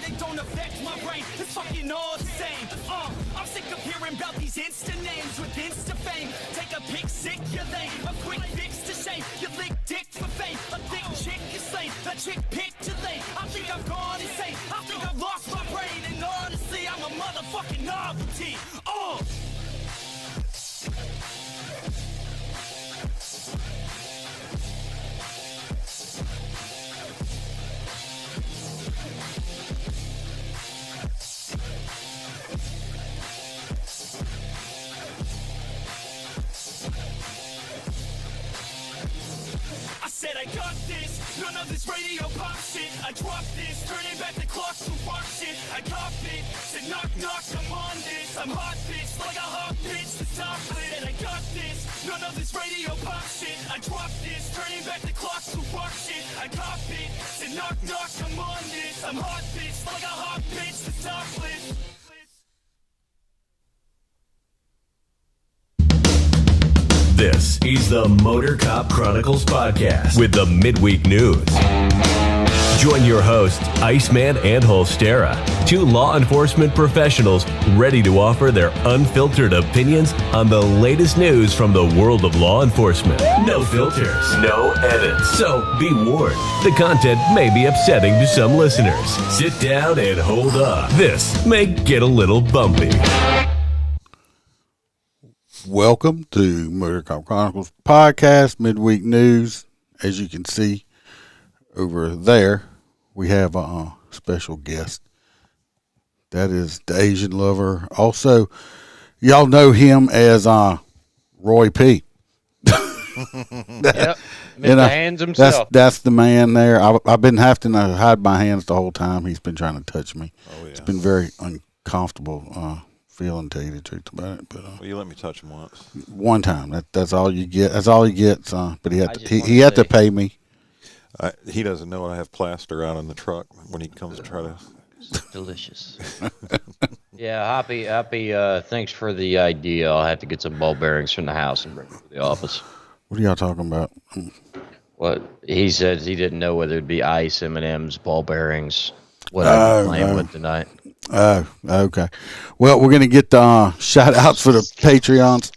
they don't affect my brain. It's fucking all the same. I'm sick of hearing about these Insta names with Insta fame. Take a pic, sick, you're lame. A quick fix to shame. You lick dick for fame. A thick chick is slain. A chick picked to lane. I think I've gone insane. I think I've lost my brain. And honestly, I'm a motherfucking novelty. I said I got this, none of this radio pop shit. I dropped this, turning back the clock to fuck shit. I got it, said knock knock, I'm on this. I'm hot bitch, like a hot bitch, the top lit. And I got this, none of this radio pop shit. I dropped this, turning back the clock to fuck shit. I got it, said knock knock, I'm on this. I'm hot bitch, like a hot bitch, the top lit. This is the Motor Cop Chronicles podcast with the midweek news. Join your hosts, Iceman and Holstera, two law enforcement professionals ready to offer their unfiltered opinions on the latest news from the world of law enforcement. No filters, no edits. So be warned, the content may be upsetting to some listeners. Sit down and hold up. This may get a little bumpy. Welcome to Motor Cop Chronicles podcast, midweek news. As you can see over there, we have a special guest. That is the Asian lover. Also, y'all know him as Roy P. Yep, Mr. Hands himself. That's the man there. I've been having to hide my hands the whole time. He's been trying to touch me. Oh, yeah. It's been very uncomfortable feeling, to tell you the truth about it. But well, you let me touch him once. one time. That's all you get. That's all he gets. But he had to pay me. He doesn't know I have plaster out in the truck when he comes to try to. It's delicious. Yeah, Hoppy. Thanks for the idea. I'll have to get some ball bearings from the house and bring them to the office. What are y'all talking about? What he said, he didn't know whether it'd be ice, M&Ms, ball bearings. What I've been playing with tonight. Oh, okay. Well, we're gonna get the shout outs for the Patreons.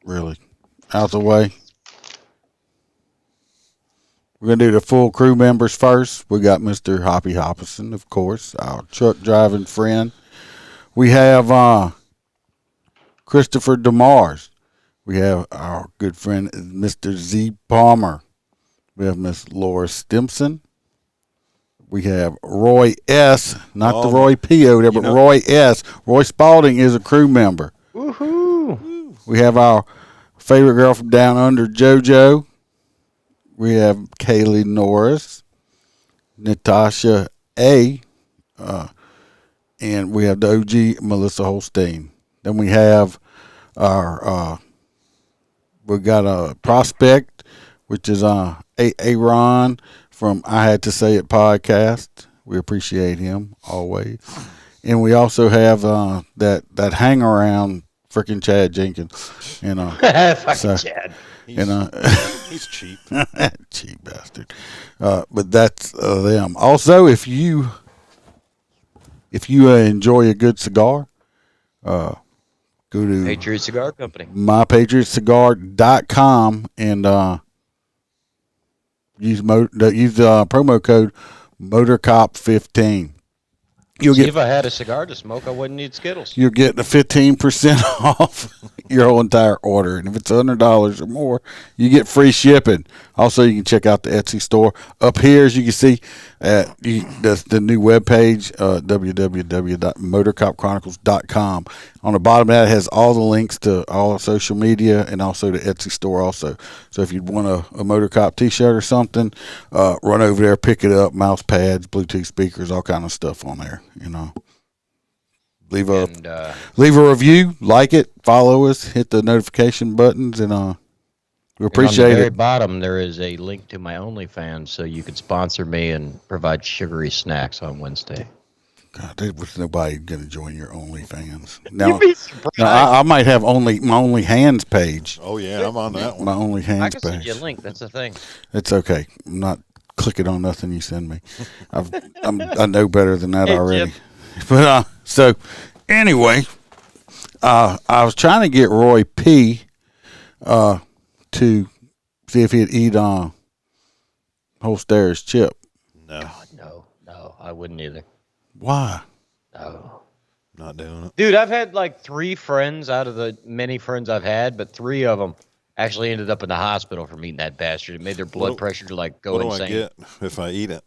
Really, out the way. We're going to do the full crew members first. We got Mr. Hoppy Hoppison, of course, our truck driving friend. We have Christopher DeMars. We have our good friend, Mr. Z. Palmer. We have Miss Laura Stimson. We have Roy S., not the Roy P. over there, but Roy S. Roy Spalding is a crew member. Woohoo! We have our favorite girl from Down Under, JoJo. We have Kaylee Norris, Natasha A., and we have the OG Melissa Holstein. Then we have we got a prospect, which is Aaron from I Had to Say It podcast. We appreciate him always. And we also have that hang around freaking Chad Jenkins. Fucking Chad. He's cheap. Cheap bastard. But that's them. Also, if you enjoy a good cigar, go to Patriot Cigar Company. mypatriotcigar.com and use promo code MotorCop15. If I had a cigar to smoke, I wouldn't need Skittles. You're getting a 15% off your whole entire order. And if it's $100 or more, you get free shipping. Also, you can check out the Etsy store. Up here, as you can see, that's the new webpage, www.motorcopchronicles.com. On the bottom of that, it has all the links to all the social media and also the Etsy store also. So if you'd want a Motor Cop t-shirt or something, run over there, pick it up, mouse pads, Bluetooth speakers, all kind of stuff on there, Leave a review, like it, follow us, hit the notification buttons, and we appreciate it. On the very it. bottom, there is a link to my OnlyFans, so you could sponsor me and provide sugary snacks on Wednesday. God, there's nobody going to join your OnlyFans. Now, You'd be surprised. I might have my Only Hands page. Oh, yeah, I'm on that one. My Only I Hands can page. send you a link. That's the thing. It's okay. I'm not clicking on nothing you send me. I know better than that Hey, already. Jim. But so anyway, I was trying to get Roy P. To see if he'd eat Holster's chip. No, No, I wouldn't either. Why? No. not doing it. Dude, I've had like 3 friends out of the many friends I've had, but 3 of them actually ended up in the hospital from eating that bastard. It made their blood pressure like go What do insane. I get if I eat it?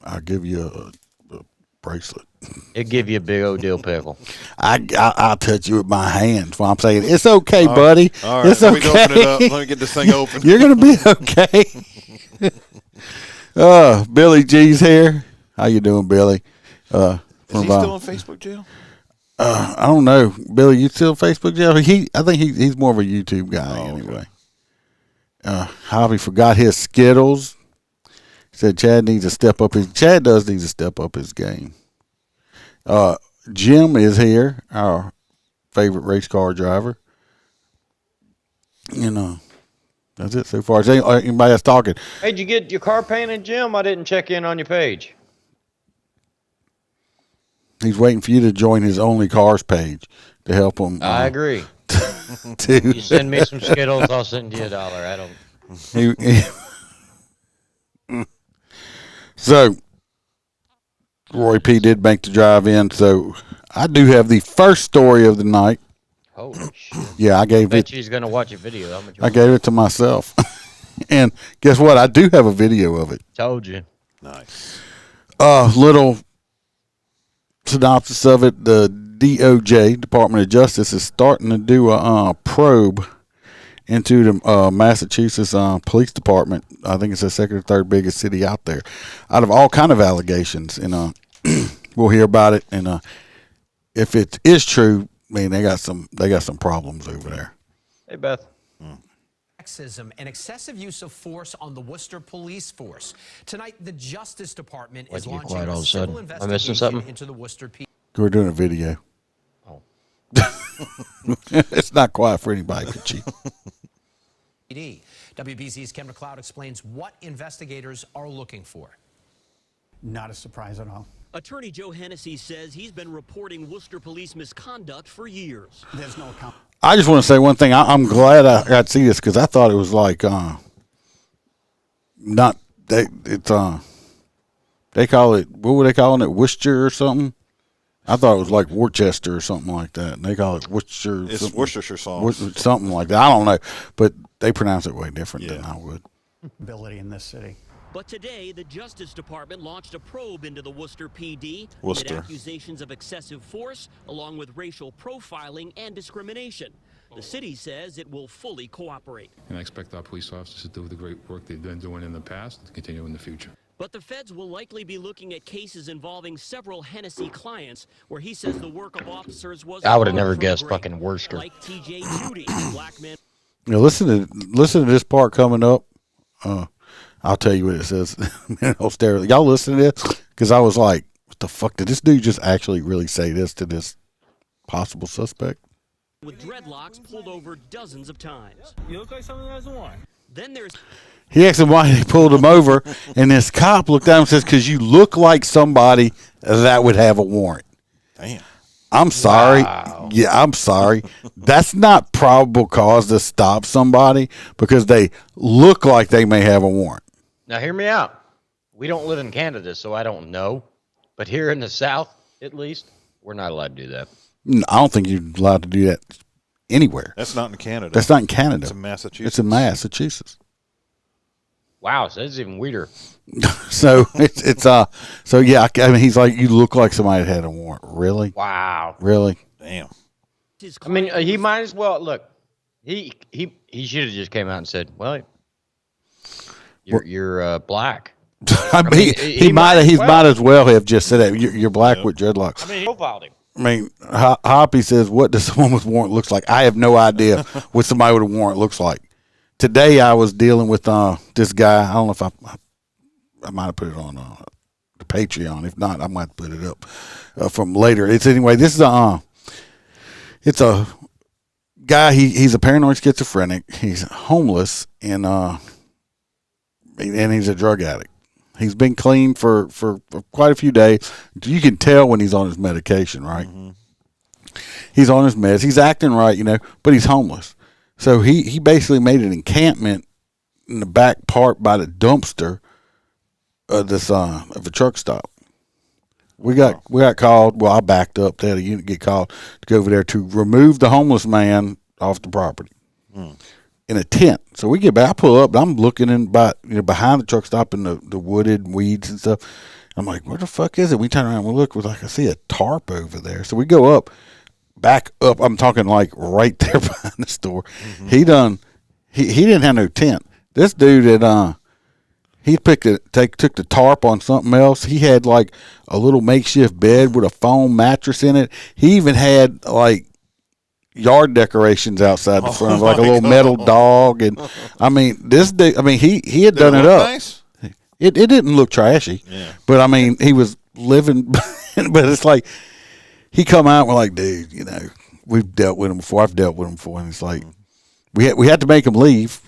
I'll give you a bracelet. It'd give you a big old dill pickle. I'll touch you with my hands while I'm saying it's okay, buddy. All right, It's let me okay. open it up. Let me get this thing open. You're gonna be okay. Billy G's here. How you doing, Billy? Is he still in Facebook jail? I don't know, Billy. You still Facebook jail? I think he's more of a YouTube guy anyway. Javi forgot his Skittles. He said Chad needs to step up his. Chad does need to step up his game. Jim is here, our favorite race car driver. That's it so far. Is anybody else talking? Hey, did you get your car painted, Jim? I didn't check in on your page. He's waiting for you to join his Only Cars page to help him. I agree. To You send me some Skittles, I'll send you $1. I don't. So, Roy P. did make the drive in, so I do have the first story of the night. Holy shit. Yeah, I gave Bet it. she's gonna watch a video. How much? I gave it to myself, and guess what? I do have a video of it. Told you. Nice. Little synopsis of it: the DOJ, Department of Justice, is starting to do a probe into the Massachusetts Police Department. I think it's the second or third biggest city out there, out of all kind of allegations. And we'll hear about it. And if it is true, I mean they got some problems over there. Hey, Beth. Sexism and excessive use of force on the Worcester police force. Tonight, the Justice Department Why'd is you get launching quiet all a of a civil sudden? Am I missing investigation something? into the Worcester PD. We're doing a video. Oh. It's not quiet for anybody but you. WBZ's Ken McLeod explains what investigators are looking for. Not a surprise at all. Attorney Joe Hennessy says he's been reporting Worcester police misconduct for years. There's no account. I just want to say one thing. I'm glad I got to see this because I thought it was like not it's they call it, what were they calling it, Worcester or something? I thought it was like Worcester or something like that. And they call it Worcester. It's Worcestershire sauce. Something like that. I don't know, but they pronounce it way different than I would. Ability in this city. But today, the Justice Department launched a probe into the Worcester PD Worcester. amid accusations of excessive force, along with racial profiling and discrimination. The city says it will fully cooperate. And I expect our police officers to do the great work they've been doing in the past to continue in the future. But the feds will likely be looking at cases involving several Hennessy clients, where he says the work of officers was I would have far never from guessed great. fucking Worcester. Like T.J. Judy, a black man. Now listen to this part coming up. I'll tell you what it says. Y'all listen to this? Because I was like, what the fuck? Did this dude just actually really say this to this possible suspect? With dreadlocks pulled over dozens of times. You look like someone that has a warrant. Then there's He asked him why they pulled him over, and this cop looked at him and says, because you look like somebody that would have a warrant. Damn. I'm sorry. Wow. Yeah, I'm sorry. That's not probable cause to stop somebody because they look like they may have a warrant. Now, hear me out. We don't live in Canada, so I don't know. But here in the South, at least, we're not allowed to do that. No, I don't think you're allowed to do that anywhere. That's not in Canada. That's not in Canada. It's in Massachusetts. It's in Massachusetts. Wow, so that's even weirder. So so yeah, I mean, he's like, you look like somebody that had a warrant. Really? Wow. Really? Damn. his I mean, client he was- might as well look. He should have just came out and said, "Well, you're black." I mean, he might as well have just said that. You're black with dreadlocks. I mean, he profiled him. I mean, Hoppy says, what does someone with warrant looks like? I have no idea what somebody with a warrant looks like. Today I was dealing with this guy. I don't know if I might have put it on the Patreon. If not, I might put it up from later. It's anyway. This is it's a guy. He's a paranoid schizophrenic. He's homeless and he's a drug addict. He's been clean for quite a few days. You can tell when he's on his medication, right? Mm-hmm. He's on his meds. He's acting right, but he's homeless. So he basically made an encampment in the back part by the dumpster of a truck stop. We got called. Well, I backed up. They had a unit get called to go over there to remove the homeless man off the property in a tent. So we get back. I pull up. I'm looking behind the truck stop in the wooded weeds and stuff. I'm like, where the fuck is it? We turn around and we look. We're like, I see a tarp over there. So we go up. Back up, I'm talking like right there behind the store. Mm-hmm. He didn't have no tent. This dude he took the tarp on something else. He had like a little makeshift bed with a foam mattress in it. He even had like yard decorations outside the front, like a little metal dog. And I mean, this dude, he had done it up. Nice? It didn't look trashy, but I mean, he was living. But it's like. He come out and we're like, dude, we've dealt with him before. I've dealt with him before, and it's like we had to make him leave.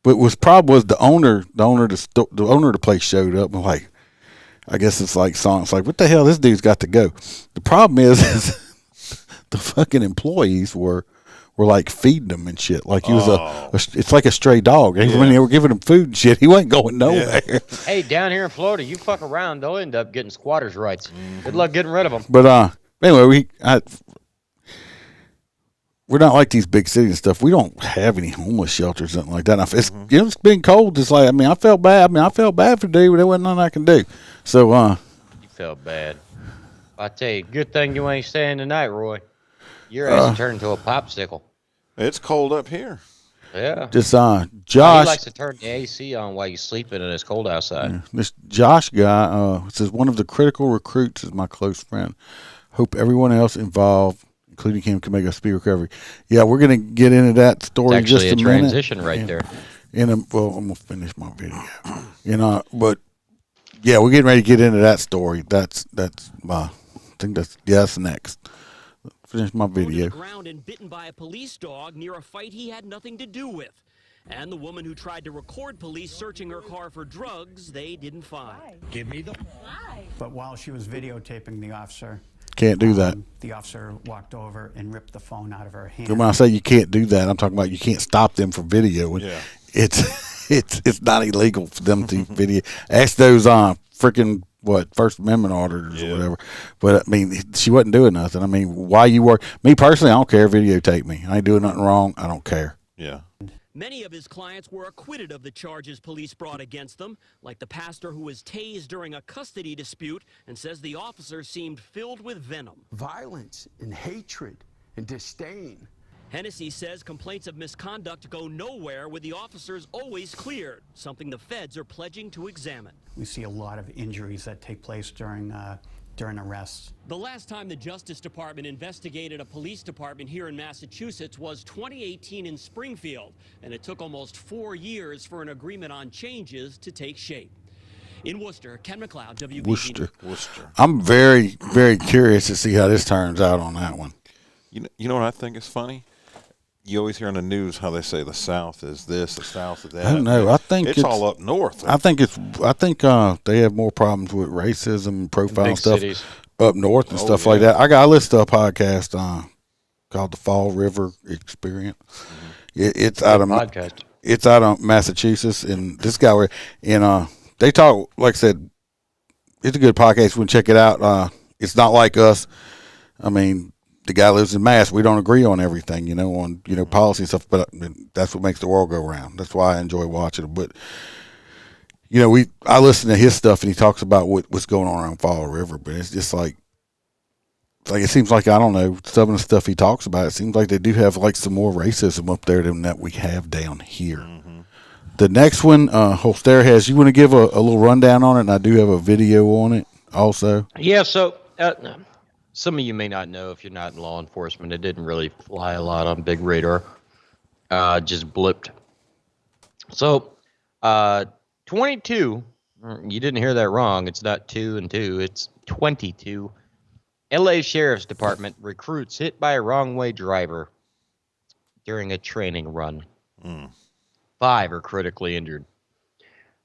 But Prob was the owner of the place showed up, and like, I guess it's like songs like, what the hell? This dude's got to go. The problem is the fucking employees were like feeding him and shit. Like he was it's like a stray dog. Even when they were giving him food and shit, he wasn't going nowhere. Yeah. Hey, down here in Florida, you fuck around, they'll end up getting squatters' rights. Good luck getting rid of them. But anyway, we're not like these big cities and stuff. We don't have any homeless shelters, something like that. It's it's been cold. It's like I felt bad. I felt bad for dude, but there wasn't nothing I can do. So you felt bad. I tell you, good thing you ain't staying tonight, Roy. Your ass turned into a popsicle. It's cold up here. Yeah. Just Josh. He likes to turn the AC on while you're sleeping, and it's cold outside. This Josh guy says one of the critical recruits is my close friend. Hope everyone else involved, including him, can make a speedy recovery. Yeah, we're going to get into that story in just a minute. Actually, a transition right there. I'm going to finish my video. But yeah, we're getting ready to get into that story. That's I think that's next. Finish my video. On the ground and bitten by a police dog near a fight he had nothing to do with. And the woman who tried to record police searching her car for drugs, they didn't find. Give me the. But while she was videotaping the officer. Can't do that. The officer walked over and ripped the phone out of her hand. When I say you can't do that, I'm talking about you can't stop them from videoing. Yeah. It's not illegal for them to video. Ask those freaking First Amendment auditors or whatever. But I mean, she wasn't doing nothing. I mean, why you work? Me personally, I don't care. Videotape me. I ain't doing nothing wrong. I don't care. Yeah. Many of his clients were acquitted of the charges police brought against them, like the pastor who was tased during a custody dispute and says the officer seemed filled with venom. Violence and hatred and disdain. Hennessy says complaints of misconduct go nowhere with the officers always cleared, something the feds are pledging to examine. We see a lot of injuries that take place during arrests. The last time the Justice Department investigated a police department here in Massachusetts was 2018 in Springfield, and it took almost 4 years for an agreement on changes to take shape. In Worcester, Ken McLeod, WBZ. Worcester. I'm very, very curious to see how this turns out on that one. You know what I think is funny? You always hear on the news how they say the South is this, the South is that. I don't know. I think it's all up north. I think they have more problems with racism and profile stuff cities up north and stuff like that. I listened to a podcast called the Fall River Experience. It's out of Massachusetts, and this guy they talk, like I said, it's a good podcast. We'll check it out. It's not like us. I mean, the guy lives in Mass. We don't agree on everything, on policy and stuff, but that's what makes the world go round. That's why I enjoy watching it. But I listen to his stuff, and he talks about what's going on around Fall River. But it's just like it seems like, I don't know, some of the stuff he talks about. It seems like they do have like some more racism up there than that we have down here. Mm-hmm. The next one, Holster has. You want to give a little rundown on it? And I do have a video on it also. Yeah. So. Some of you may not know if you're not in law enforcement. It didn't really fly a lot on big radar. Just blipped. So, 22, you didn't hear that wrong. It's not 2 and 2. It's 22. LA Sheriff's Department recruits hit by a wrong-way driver during a training run. 5 are critically injured.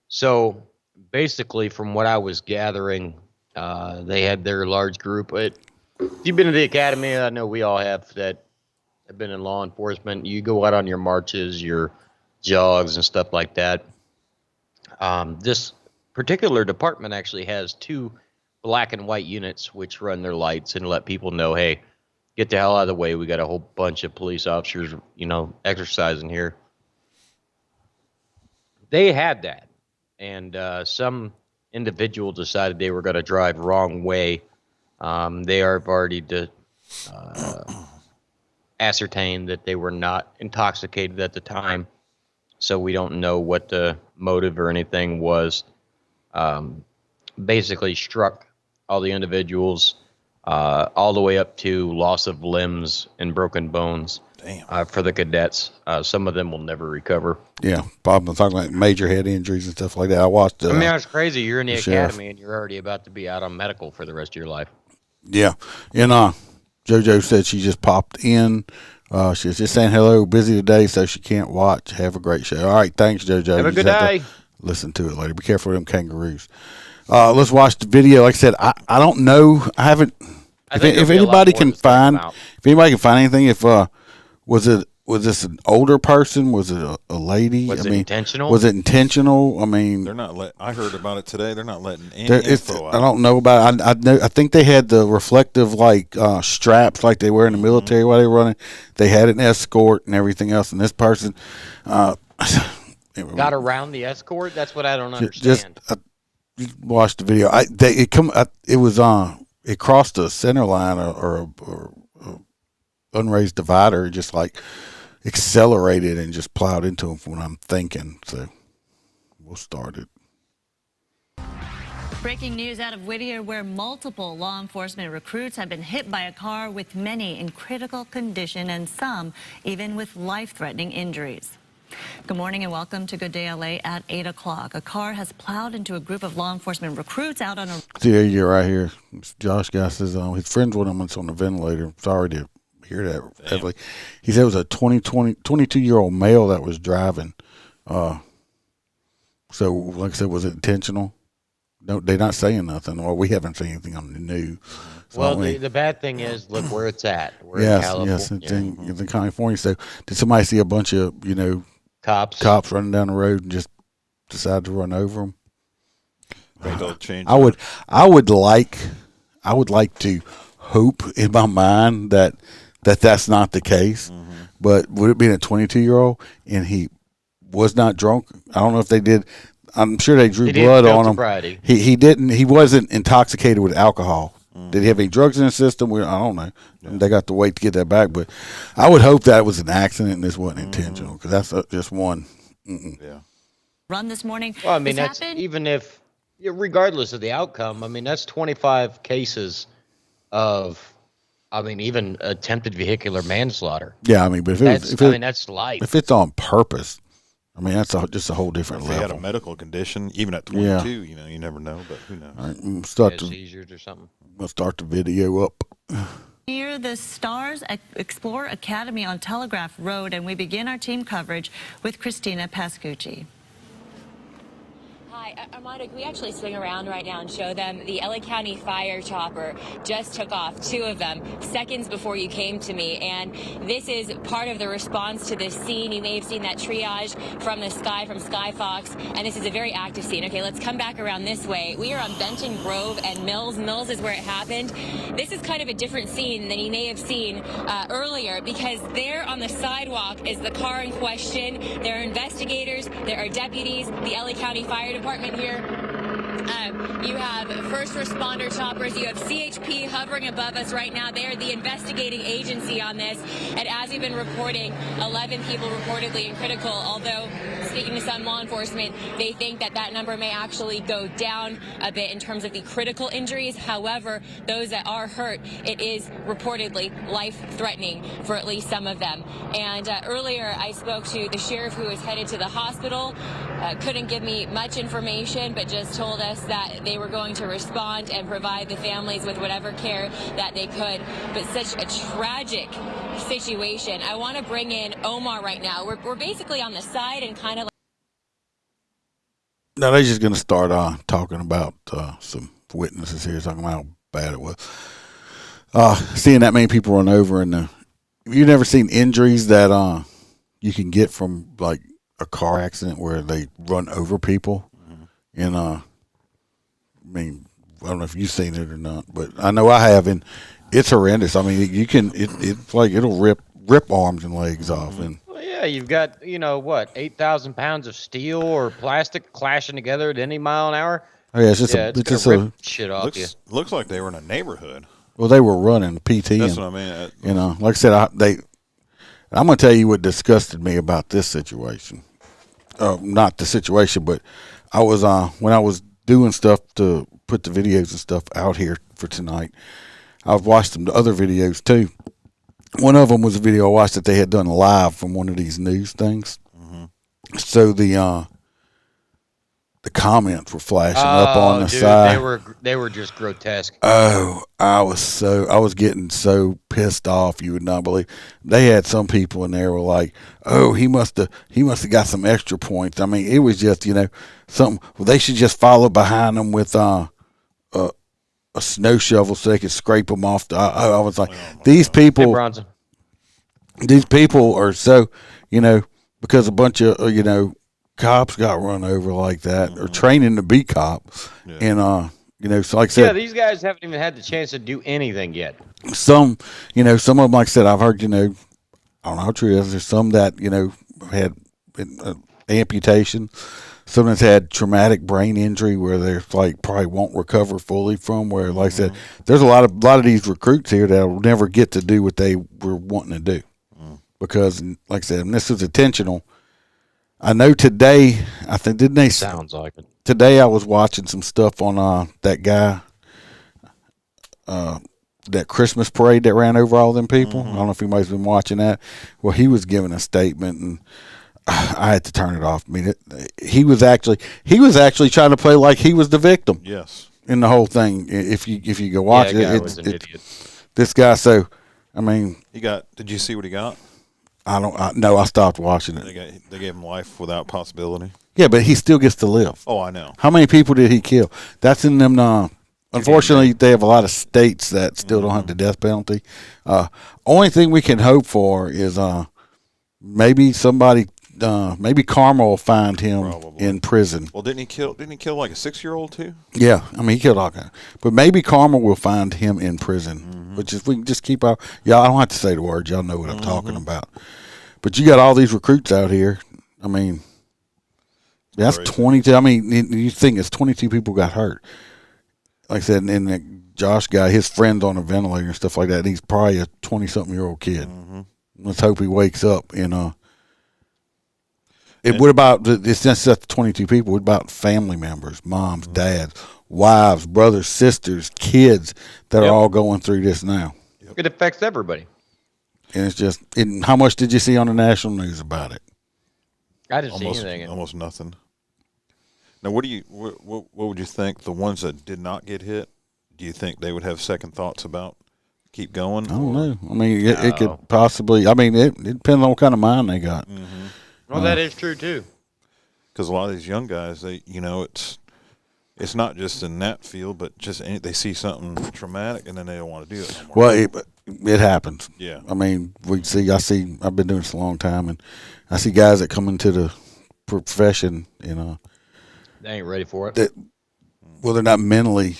So, basically, from what I was gathering, they had their large group. But you've been to the academy. I know we all have that have been in law enforcement. You go out on your marches, your jogs, and stuff like that. This particular department actually has 2 black and white units which run their lights and let people know, hey, get the hell out of the way. We got a whole bunch of police officers, exercising here. They had that, and some individual decided they were going to drive wrong way. They are already ascertained that they were not intoxicated at the time, so we don't know what the motive or anything was. Basically struck all the individuals all the way up to loss of limbs and broken bones. Damn. For the cadets. Some of them will never recover. Yeah, Bob, I'm talking about major head injuries and stuff like that. I watched. That's crazy. You're in the sheriff. academy and you're already about to be out on medical for the rest of your life. Yeah, and JoJo said she just popped in. She's just saying hello. Busy today, so she can't watch. Have a great show. All right, thanks, JoJo. Have a good day. Listen to it later. Be careful of them kangaroos. Let's watch the video. Like I said, I don't know. I haven't. If anybody can find anything, was this an older person? Was it a lady? Was it intentional? Was it intentional? I mean, they're not. I heard about it today. They're not letting any info out. I don't know about it. I think they had the reflective straps like they wear in the military while they were running. They had an escort and everything else. And this person got around the escort. That's what I don't understand. Just watch the video. It crossed a center line or unraised divider, just like accelerated and just plowed into him from what I'm thinking. So we'll start it. Breaking news out of Whittier, where multiple law enforcement recruits have been hit by a car, with many in critical condition and some even with life-threatening injuries. Good morning and welcome to Good Day LA at 8 o'clock. A car has plowed into a group of law enforcement recruits out on a... See, you're right here. Josh guy says his friend's one of them on the ventilator. Sorry to hear that heavily. He said it was a 22-year-old male that was driving. So, like I said, was it intentional? No, they're not saying nothing. Well, we haven't seen anything on the news. So well, the bad thing is, look where it's at. We're in California. Yes, it's in California. So, did somebody see a bunch of cops running down the road and just decide to run over them? I would like to hope in my mind that that's not the case. Mm-hmm. But would it be a 22-year-old and he was not drunk? I don't know if they did. I'm sure they drew blood on him. He didn't. He wasn't intoxicated with alcohol. Mm-hmm. Did he have any drugs in his system? I don't know. Yeah. They got to wait to get that back. But I would hope that was an accident and this wasn't intentional, because that's just one. Yeah. Run this morning. Well, I mean, that's even if, regardless of the outcome, I mean, that's 25 cases of, even attempted vehicular manslaughter. Yeah, I mean, but that's life. If it's on purpose, that's just a whole different level. If they had a medical condition, even at 22, you never know, but who knows? All right, we'll start seizures or something. We'll start the video up. Here, the Stars Explore Academy on Telegraph Road, and we begin our team coverage with Christina Pascucci. Hi, Armando, can we actually swing around right now and show them? The LA County fire chopper just took off 2 of them seconds before you came to me, and this is part of the response to this scene. You may have seen that triage from the sky, from Skyfox, and this is a very active scene. Okay, let's come back around this way. We are on Benton Grove and Mills. Mills is where it happened. This is kind of a different scene than you may have seen earlier, because there on the sidewalk is the car in question. There are investigators, there are deputies, the LA County Fire Department here. You have first responder choppers. You have CHP hovering above us right now. They are the investigating agency on this. And as we've been reporting, 11 people reportedly in critical, although speaking to some law enforcement, they think that number may actually go down a bit in terms of the critical injuries. However, those that are hurt, it is reportedly life-threatening for at least some of them. And earlier, I spoke to the sheriff who was headed to the hospital. Couldn't give me much information, but just told us that they were going to respond and provide the families with whatever care that they could. But such a tragic situation. I want to bring in Omar right now. We're basically on the side and kind of Now they're just going to start talking about some witnesses here, talking about how bad it was. Seeing that many people run over, and you've never seen injuries that you can get from like a car accident where they run over people. And I mean, I don't know if you've seen it or not, but I know I have, and it's horrendous. I mean, you can it's like it'll rip arms and legs off, and Yeah, you've got, 8,000 pounds of steel or plastic clashing together at any mile an hour. oh yeah, it's just it's just gonna rip shit off you. Looks like they were in a neighborhood. well, they were running PT. That's and, what I mean. like I said, I'm going to tell you what disgusted me about this situation. Not the situation, but I was when I was doing stuff to put the videos and stuff out here for tonight, I've watched some other videos too. One of them was a video I watched that they had done live from one of these news things. So the comments were flashing up on the side. They were just grotesque. Oh, I was getting so pissed off, you would not believe. They had some people in there were like, "Oh, he must have got some extra points." I mean, it was just something. Well, they should just follow behind them with a snow shovel so they could scrape them off. I was like, these people are so because a bunch of cops got run over like that, or training to be cops, and so like I said, these guys haven't even had the chance to do anything yet. Some of them, like I said, I've heard, I don't know how true it is. There's some that had amputation, some that's had traumatic brain injury where they're like probably won't recover fully from. Where, like I said, there's a lot of these recruits here that'll never get to do what they were wanting to do because, like I said, and this is intentional. I know today, I think, didn't they? Sounds like it. Today I was watching some stuff on that guy, that Christmas parade that ran over all them people. I don't know if anybody's been watching that. Well, he was giving a statement, and I had to turn it off. I mean, he was actually trying to play like he was the victim. Yes. In the whole thing, if you go watch it, was an idiot. This guy. So, I mean, Did you see what he got? No, I stopped watching it. They gave him life without possibility. Yeah, but he still gets to live. Oh, I know. How many people did he kill? That's in them. Unfortunately, they have a lot of states that still don't have the death penalty. Only thing we can hope for is maybe somebody, maybe karma will find him in prison. Well, didn't he kill like a 6-year-old too? Yeah, I mean he killed all kinds. But maybe karma will find him in prison. Which is, we can just keep our. Y'all, I don't have to say the words. Y'all know what I'm talking about. But you got all these recruits out here. I mean, that's 22. I mean, you think it's 22 people got hurt. Like I said, and that Josh guy, his friend's on a ventilator and stuff like that. And he's probably a 20-something-year-old kid. Let's hope he wakes up. What about? It's not just 22 people. What about family members, moms, dads, wives, brothers, sisters, kids that are all going through this now? It affects everybody. And it's just, how much did you see on the national news about it? I didn't see anything. Almost nothing. Now, what would you think? The ones that did not get hit, do you think they would have second thoughts about keep going? I don't know. I mean, it could possibly. I mean, it depends on what kind of mind they got. Well, that is true too. Because a lot of these young guys, it's not just in that field, but just they see something traumatic and then they don't want to do it anymore. Well, it happens. Yeah. I mean, I've been doing this a long time, and I see guys that come into the profession, They ain't ready for it. They're not mentally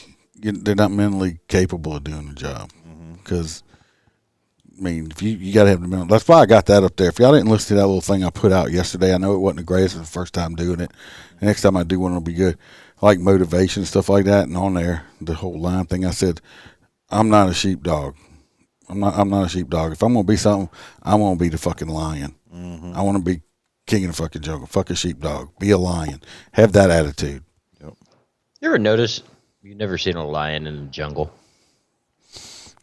capable of doing the job. Because, I mean, if you got to have the mental. That's why I got that up there. If y'all didn't listen to that little thing I put out yesterday, I know it wasn't the greatest. It was the first time doing it. The next time I do one, it'll be good. I like motivation and stuff like that. And on there, the whole line thing, I said, I'm not a sheepdog. I'm not a sheepdog. If I'm going to be something, I want to be the fucking lion. I want to be king of the fucking jungle. Fuck a sheepdog. Be a lion. Have that attitude. Yep. You ever notice you've never seen a lion in the jungle?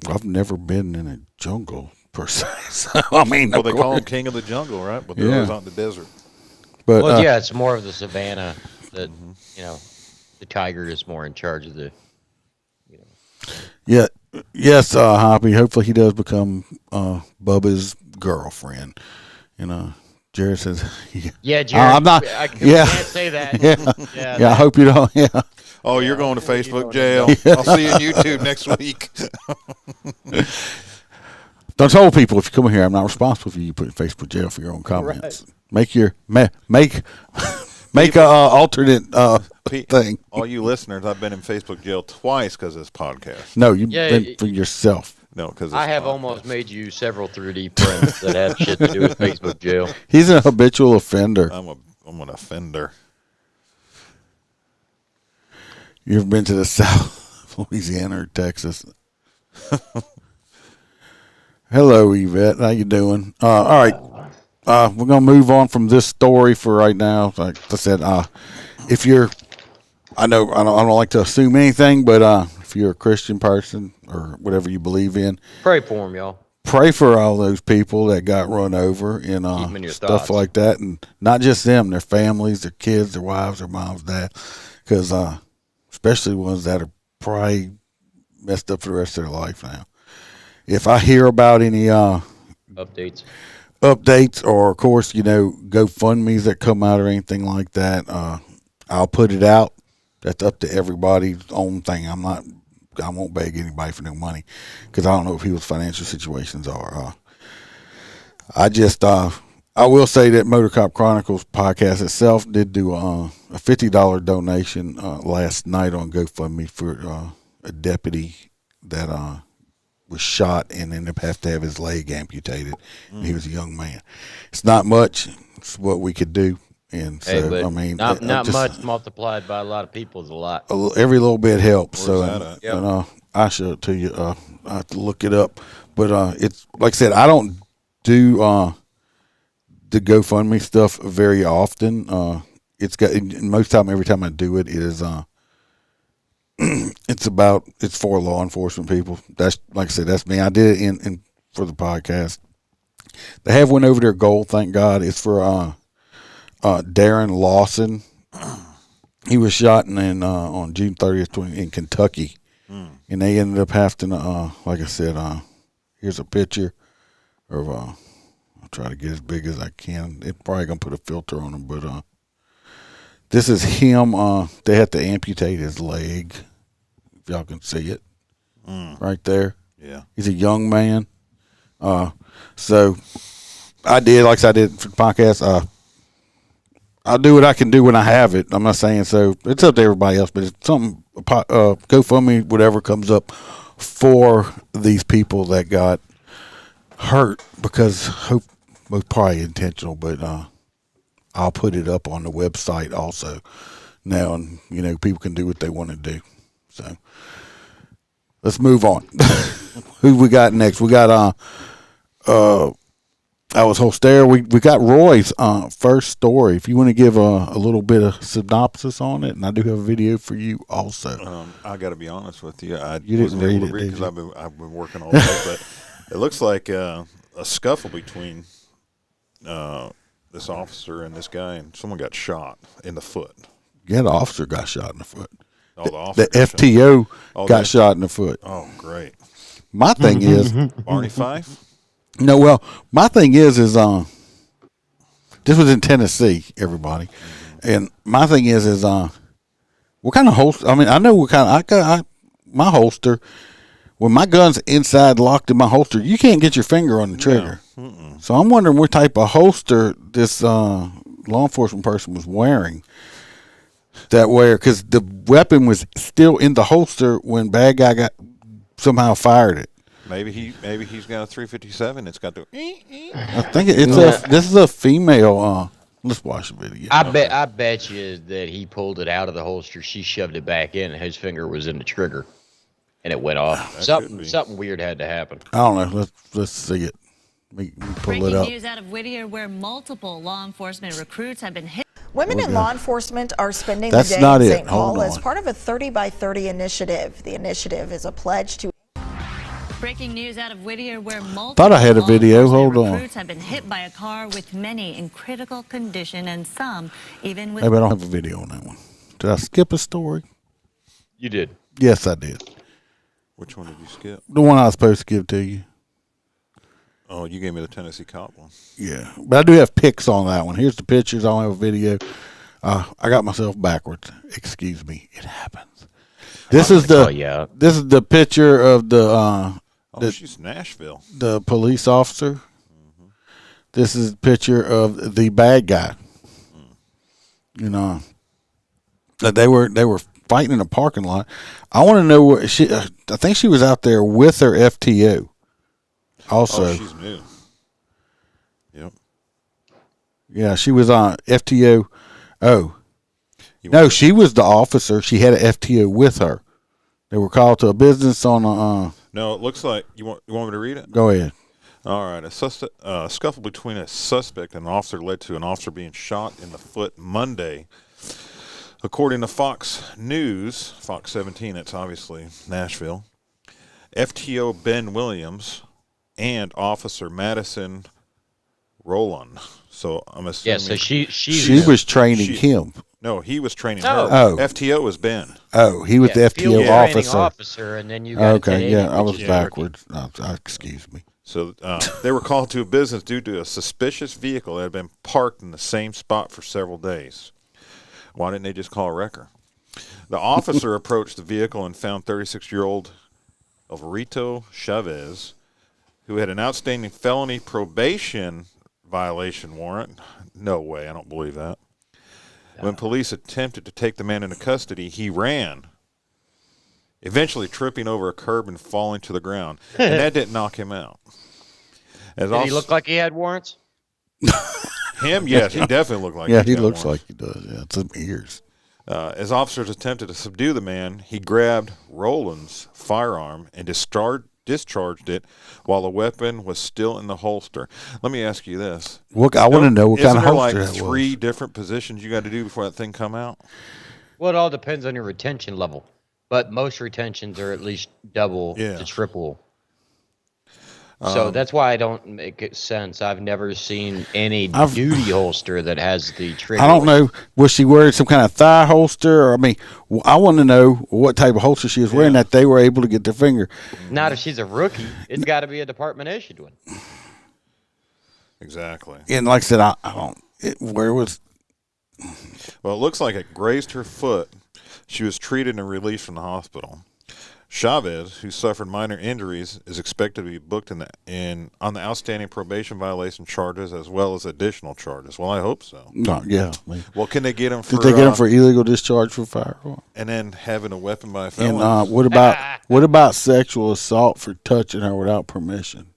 I've never been in a jungle per se. So, I mean, well, they call him king of the jungle, right? But they're always out in the desert. But it's more of the savannah. That the tiger is more in charge of the. Yeah. Yes, Hoppy. Hopefully, he does become Bubba's girlfriend. Jared says, Yeah, Jared. I'm not. I Yeah. can't say that. Yeah. I hope you don't. Yeah. Oh, you're going to Facebook jail. I'll see you on YouTube next week. Don't tell people if you come in here, I'm not responsible for you put in Facebook jail for your own comments. Make your make a alternate thing. All you listeners, I've been in Facebook jail twice because of this podcast. No, you've been for yourself. No, because I have almost made you several 3D prints that have shit to do with Facebook jail. He's a habitual offender. I'm an offender. You ever been to the South, Louisiana or Texas? Hello, Yvette. How you doing? All right. We're going to move on from this story for right now. Like I said, if you're, I don't like to assume anything, but if you're a Christian person or whatever you believe in, Pray for them, y'all. pray for all those people that got run over and stuff thoughts. like that. And not just them, their families, their kids, their wives, their moms, dad. Because especially ones that are probably messed up for the rest of their life now. If I hear about any Updates, or of course, GoFundMe's that come out or anything like that, I'll put it out. That's up to everybody's own thing. I won't beg anybody for no money because I don't know what people's financial situations are. I will say that Motor Cop Chronicles podcast itself did do a $50 donation last night on GoFundMe for a deputy that was shot and ended up having to have his leg amputated. He was a young man. It's not much. It's what we could do. And so, I mean, not much multiplied by a lot of people is a lot. Every little bit helps. Where's So, that at? and I show it to you. I have to look it up. But it's like I said, I don't do the GoFundMe stuff very often. It's got most time. Every time I do it, it is it's for law enforcement people. That's like I said, that's me. I did it in for the podcast. They have one over their goal. Thank God. It's for Darren Lawson. He was shot on June 30th in Kentucky, and they ended up having to, like I said, here's a picture of. I'll try to get as big as I can. It's probably gonna put a filter on him, but this is him. They had to amputate his leg. If y'all can see it, right there. Yeah, he's a young man. So I did, like I did for the podcast. I'll do what I can do when I have it. I'm not saying so. It's up to everybody else, but it's something. GoFundMe, whatever comes up for these people that got hurt because most probably intentional, but I'll put it up on the website also now, and people can do what they want to do. So let's move on. Who we got next? We got I was Holster. We got Roy's first story. If you want to give a little bit of synopsis on it, and I do have a video for you also. I got to be honest with you. You didn't read it because I've been working all day, but it looks like a scuffle between this officer and this guy, and someone got shot in the foot. Yeah, the officer got shot in the foot. Oh, the officer. The FTO got shot in the foot. Oh, great. My thing is Barney Fife. No, well, my thing is this was in Tennessee, everybody, and my thing is what kind of holster? I mean, I know what kind of my holster. When my gun's inside locked in my holster, you can't get your finger on the trigger. No. So I'm wondering what type of holster this law enforcement person was wearing. Because the weapon was still in the holster when bad guy somehow fired it. Maybe he's got a 357. It's got the. I think this is a female. Let's watch the video. I bet you that he pulled it out of the holster. She shoved it back in, and his finger was in the trigger, and it went off. Something weird had to happen. I don't know. Let's see it. Let me pull it up. Breaking news out of Whittier, where multiple law enforcement recruits have been hit. Women in law enforcement are spending That's the day not in it. St. Paul Hold as on. part of a 30 by 30 initiative. The initiative is a pledge to. Breaking news out of Whittier, where multiple Thought I had a law video. enforcement Hold on. recruits have been hit by a car, with many in critical condition and some even with. Maybe I don't have a video on that one. Did I skip a story? You did. Yes, I did. Which one did you skip? The one I was supposed to give to you. Oh, you gave me the Tennessee cop one. Yeah, but I do have pics on that one. Here's the pictures. I don't have a video. I got myself backwards. Excuse me. It happens. This is the picture of the. She's Nashville. The police officer. Mm-hmm. This is a picture of the bad guy. You know, they were fighting in a parking lot. I want to know what she. I think she was out there with her FTO. Also, oh, she's new. Yep. Yeah, she was on FTO. Oh, no, she was the officer. She had an FTO with her. They were called to a business on a. No, it looks like you want me to read it. Go ahead. All right. A scuffle between a suspect and an officer led to an officer being shot in the foot Monday. According to Fox News, Fox 17, it's obviously Nashville, FTO Ben Williams and Officer Madison Rowland. So I'm assuming. Yeah, so she was training him. No, he was training her. Oh. FTO was Ben. Oh, he was the FTO officer. And then you got okay, yeah, I was backwards. Excuse me. So they were called to a business due to a suspicious vehicle that had been parked in the same spot for several days. Why didn't they just call a wrecker? The officer approached the vehicle and found 36-year-old Alvarito Chavez, who had an outstanding felony probation violation warrant. No way, I don't believe that. When police attempted to take the man into custody, he ran, eventually tripping over a curb and falling to the ground. And that didn't knock him out. Did he look like he had warrants? Him? Yes, he definitely looked like he looks like he does. Yeah, some ears. As officers attempted to subdue the man, he grabbed Roland's firearm and discharged it while the weapon was still in the holster. Let me ask you this. Look, I want to know what kind of holster that was. Isn't there like 3 different positions you got to do before that thing come out? Well, it all depends on your retention level. But most retentions are at least double to triple. So that's why I don't make sense. I've never seen any duty holster that has the trigger. I don't know. Was she wearing some kind of thigh holster? Or, I mean, I want to know what type of holster she was wearing that they were able to get their finger. Not if she's a rookie. It's got to be a department-issued one. Exactly. And like I said, I don't. Where was? Well, it looks like it grazed her foot. She was treated and released from the hospital. Chavez, who suffered minor injuries, is expected to be booked on the outstanding probation violation charges as well as additional charges. Well, I hope so. No, yeah. Well, can they get him for? Did they get him for illegal discharge for firearm? And then having a weapon by a felon. And what about sexual assault for touching her without permission?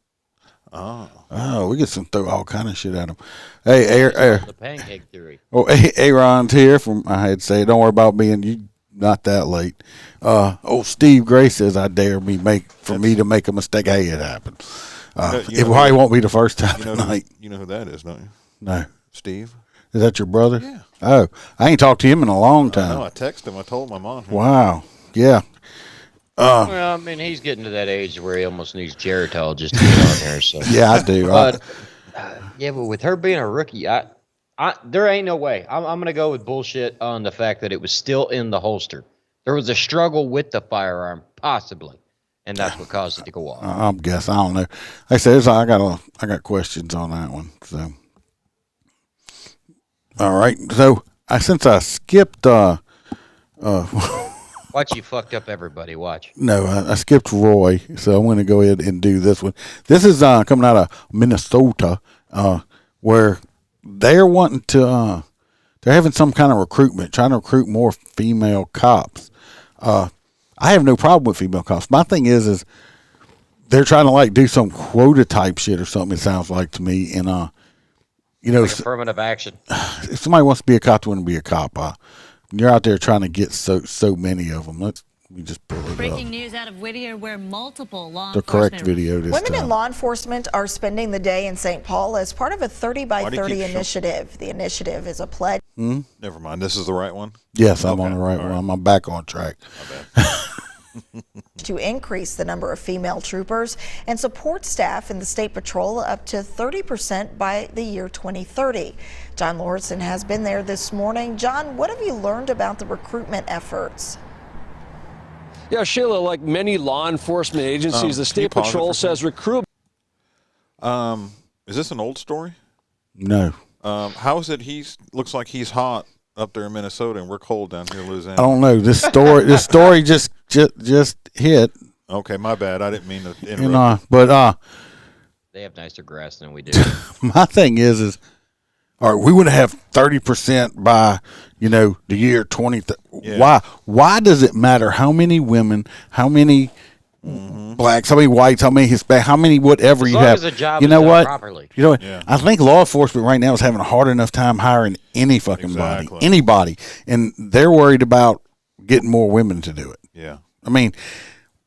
Oh, we get some throw all kind of shit at them. Hey, the pancake theory. Oh, Aaron's here from. I had to say, don't worry about being you. Not that late. Steve Gray says I dare me to make a mistake. Hey, it happened. It probably won't be the first time tonight. You know who that is, don't you? No. Steve. Is that your brother? Yeah. Oh, I ain't talked to him in a long time. No, I texted him. I told my mom. Wow. Yeah. Well, I mean, he's getting to that age where he almost needs Geritol just to get on there. So. Yeah, I do. But with her being a rookie, there ain't no way. I'm going to go with bullshit on the fact that it was still in the holster. There was a struggle with the firearm, possibly, and that's what caused it to go off. I guess I don't know. Like I said, I got questions on that one. So, all right. So since I skipped, watch you fucked up everybody. Watch. No, I skipped Roy, so I'm going to go ahead and do this one. This is coming out of Minnesota, where they're wanting to, they're having some kind of recruitment, trying to recruit more female cops. I have no problem with female cops. My thing is they're trying to do some quota type shit or something. It sounds like to me, and like affirmative action. If somebody wants to be a cop, they want to be a cop. You're out there trying to get so many of them. Let me just pull it Breaking up. news out of Whittier, where multiple law the enforcement... correct video this Women time. in law enforcement are spending the day in St. Paul as part of a 30 by 30 initiative. The initiative is a pledge. Never mind. This is the right one? Yes, I'm on the right one. I'm back on track. To increase the number of female troopers and support staff in the state patrol up to 30% by the year 2030. John Lauritsen has been there this morning. John, what have you learned about the recruitment efforts? Yeah, Sheila, like many law enforcement agencies, the State Patrol says recruitment. Is this an old story? No. How is it looks like he's hot up there in Minnesota and we're cold down here in Louisiana? I don't know. This story just hit. Okay, my bad. I didn't mean to interrupt. But They have nicer grass than we do. my thing is all right, we would have 30% by, the year 20. Yeah. Why does it matter how many women, how many blacks, how many whites, how many Hispanic, how many whatever As you long have? as the job you is know done what? properly. You know what? Yeah. I think law enforcement right now is having a hard enough time hiring any fucking Exactly. body, anybody, and they're worried about getting more women to do it. Yeah. I mean,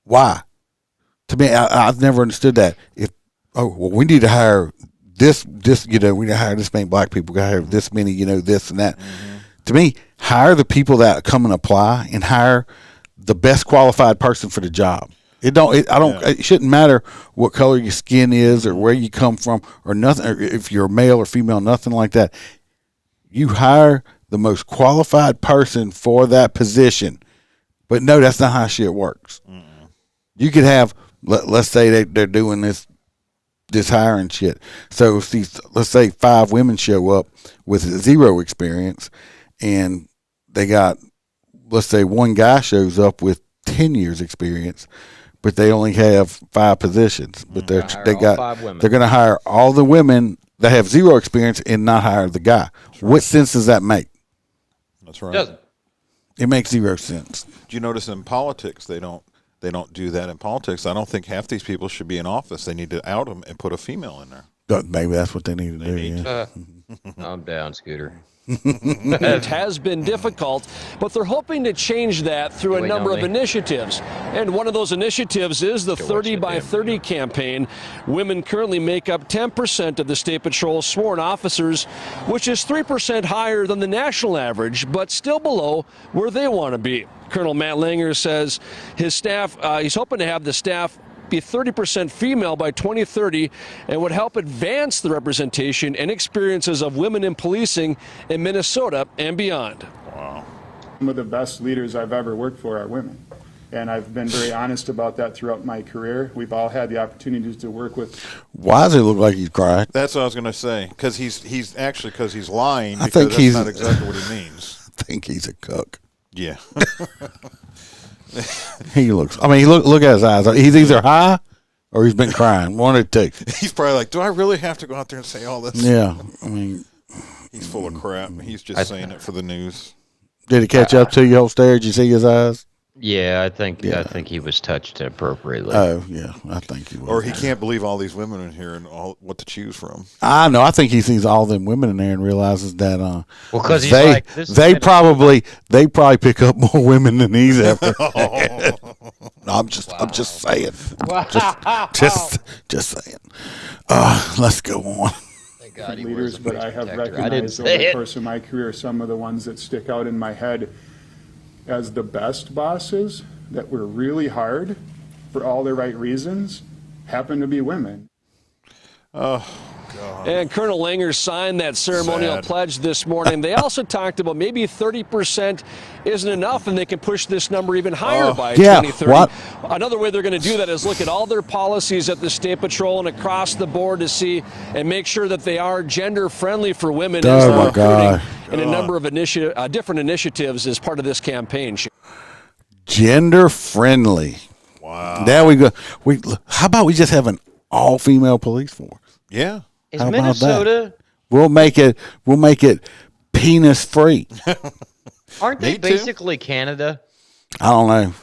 why? To me, I've never understood that. We need to hire this, we need to hire this many black people, we got to hire this many, this and that. To me, hire the people that come and apply, and hire the best qualified person for the job. It shouldn't matter what color your skin is or where you come from or nothing, or if you're male or female, nothing like that. You hire the most qualified person for that position. But no, that's not how shit works. You could have, let's say they're doing this hiring shit. So let's say 5 women show up with 0 experience, and they got, let's say one guy shows up with 10 years experience, but they only have 5 positions. But they're going to hire all the women that have 0 experience and not hire the guy. Right. What sense does that make? That's right. Doesn't. It makes 0 sense. Do you notice in politics they don't do that in politics? I don't think half these people should be in office. They need to out them and put a female in there. Maybe that's what they need to do. Yeah. I'm down, Scooter. It has been difficult, but they're hoping to change that through a number of initiatives. And one of those initiatives is the 30 by 30 campaign. Women currently make up 10% of the State Patrol's sworn officers, which is 3% higher than the national average, but still below where they want to be. Colonel Matt Langer says his staff, he's hoping to have the staff be 30% female by 2030 and would help advance the representation and experiences of women in policing in Minnesota and beyond. Wow. Some of the best leaders I've ever worked for are women. And I've been very honest about that throughout my career. We've all had the opportunities to work with. Why does it look like he's crying? That's what I was going to say. Because he's lying. I think that's not exactly what he means. I think he's a cook. Yeah. He looks. I mean, look at his eyes. He's either high or he's been crying. One of the two. He's probably like, do I really have to go out there and say all this? Yeah. I mean, he's full of crap. He's just saying it for the news. Did it catch up to you, old stare? Did you see his eyes? Yeah, I think he was touched appropriately. Oh yeah, I think he was. Or he can't believe all these women in here and all what to choose from. I know. I think he sees all them women in there and realizes that because they probably pick up more women than he's ever. No, I'm just saying. Just saying. Let's go on. God, leaders, but I have recognized over the course of my career some of the ones that stick out in my head as the best bosses that were really hard for all the right reasons happen to be women. Oh, God. And Colonel Langer signed that ceremonial pledge this morning. They also talked about maybe 30% isn't enough and they can push this number even higher by 2030. What? Another way they're going to do that is look at all their policies at the State Patrol and across the board to see and make sure that they are gender friendly for women as they're recruiting in a number of different initiatives as part of this campaign. Gender friendly. Wow. There we go. How about we just have an all-female police force? Yeah. Is Minnesota? We'll make it penis free. Aren't they basically Canada? I don't know.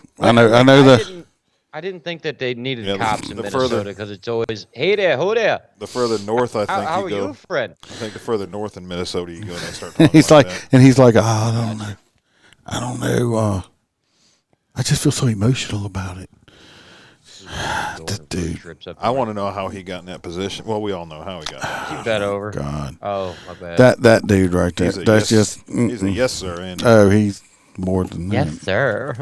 I didn't think that they needed cops in Minnesota because it's always, hey there, ho there. The further north, I think how you go. How are you, Fred? I think the further north in Minnesota you go, and they start talking he's like like that. And he's like, I don't know. I just feel so emotional about it. Dude, I want to know how he got in that position. Well, we all know how he got in that position. Keep that over. God. Oh, my bad. That dude right there. He's a yes sir. And he's more than that. Yes, sir.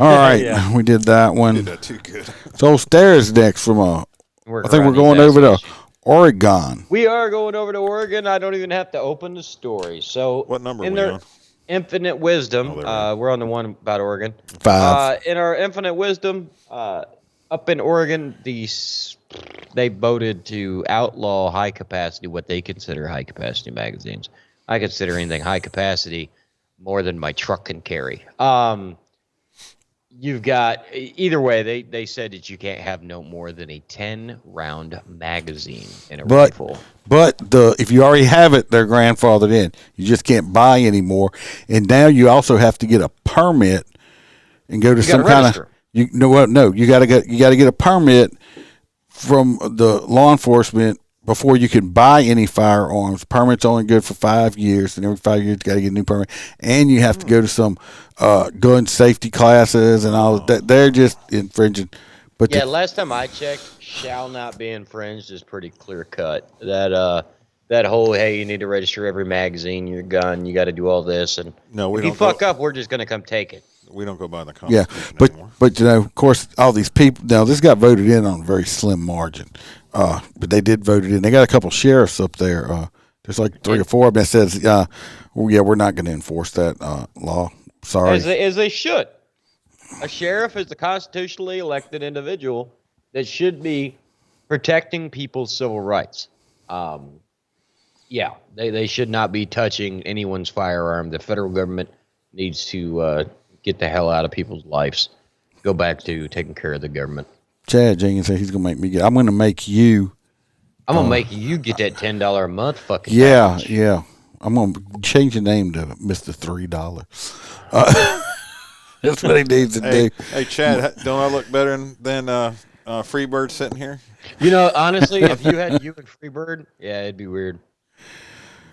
All right, we did that one. You did that too good. So Stairs next from I think we're going over to Oregon. We are going over to Oregon. I don't even have to open the story. So what number in are we their on? Infinite Wisdom, we're on the one about Oregon. 5. In our Infinite Wisdom, up in Oregon, they voted to outlaw high capacity, what they consider high capacity magazines. I consider anything high capacity more than my truck can carry. You've got, either way, they said that you can't have no more than a 10-round magazine in a rifle. But if you already have it, they're grandfathered in. You just can't buy anymore. And now you also have to get a permit and go to some kind of. You got to get a permit from the law enforcement before you can buy any firearms. Permit's only good for 5 years, and every 5 years you got to get a new permit. And you have to go to some gun safety classes and all of that. They're just infringing. But yeah, last time I checked, shall not be infringed is pretty clear cut. That whole, hey, you need to register every magazine, your gun, you got to do all this, and if you fuck up, we're just going to come take it. We don't go by the Constitution anymore. But of course, all these people now. This got voted in on a very slim margin, but they did vote it in. They got a couple sheriffs up there. There's like 3 or 4 of them that says, we're not going to enforce that law. Sorry, as they should. A sheriff is a constitutionally elected individual that should be protecting people's civil rights. They should not be touching anyone's firearm. The federal government needs to get the hell out of people's lives. Go back to taking care of the government. Chad Jenkins said he's going to make me I'm going to make you. I'm going to make you get that $10 a month fucking package. Yeah. I'm going to change the name to Mr. $3. That's what he needs to do. Hey, Chad, don't I look better than Freebird sitting here? You know, honestly, if you had you and Freebird, yeah, it'd be weird.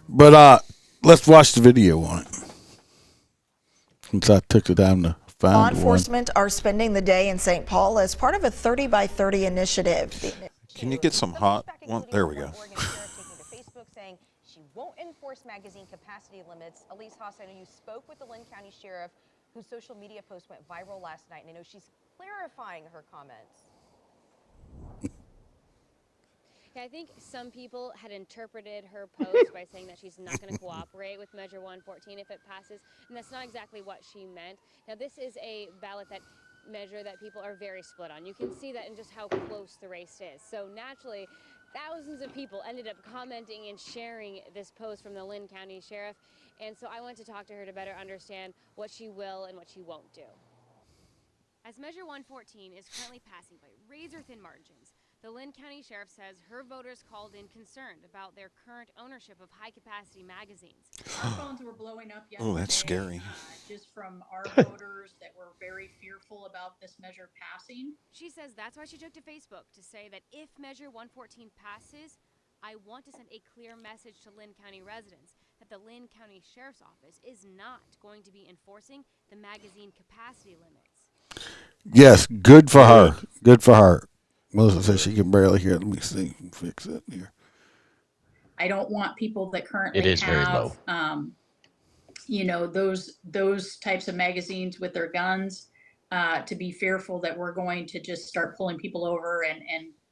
But let's watch the video on it. Since I took the time to find Law enforcement are spending the day in St. Paul as part of a 30 by 30 initiative. Can you get some hot one? There we go. Saying she won't enforce magazine capacity limits. Elise Haas, I know you spoke with the Lynn County Sheriff, whose social media post went viral last night, and I know she's clarifying her comments. Yeah, I think some people had interpreted her post by saying that she's not going to cooperate with Measure 114 if it passes, and that's not exactly what she meant. Now, this is a ballot measure that people are very split on. You can see that in just how close the race is. So naturally, thousands of people ended up commenting and sharing this post from the Lynn County Sheriff, and so I wanted to talk to her to better understand what she will and what she won't do. As Measure 114 is currently passing by razor-thin margins, the Lynn County Sheriff says her voters called in concerned about their current ownership of high-capacity magazines. Our phones were blowing up yesterday. Oh, that's scary. Just from our voters that were very fearful about this measure passing. She says that's why she took to Facebook to say that if Measure 114 passes, I want to send a clear message to Lynn County residents that the Lynn County Sheriff's Office is not going to be enforcing the magazine capacity limits. Yes, good for her. Good for her. Melissa says she can barely hear. Let me see. Fix it here. I don't want people that currently very have, low. Those types of magazines with their guns to be fearful that we're going to just start pulling people over and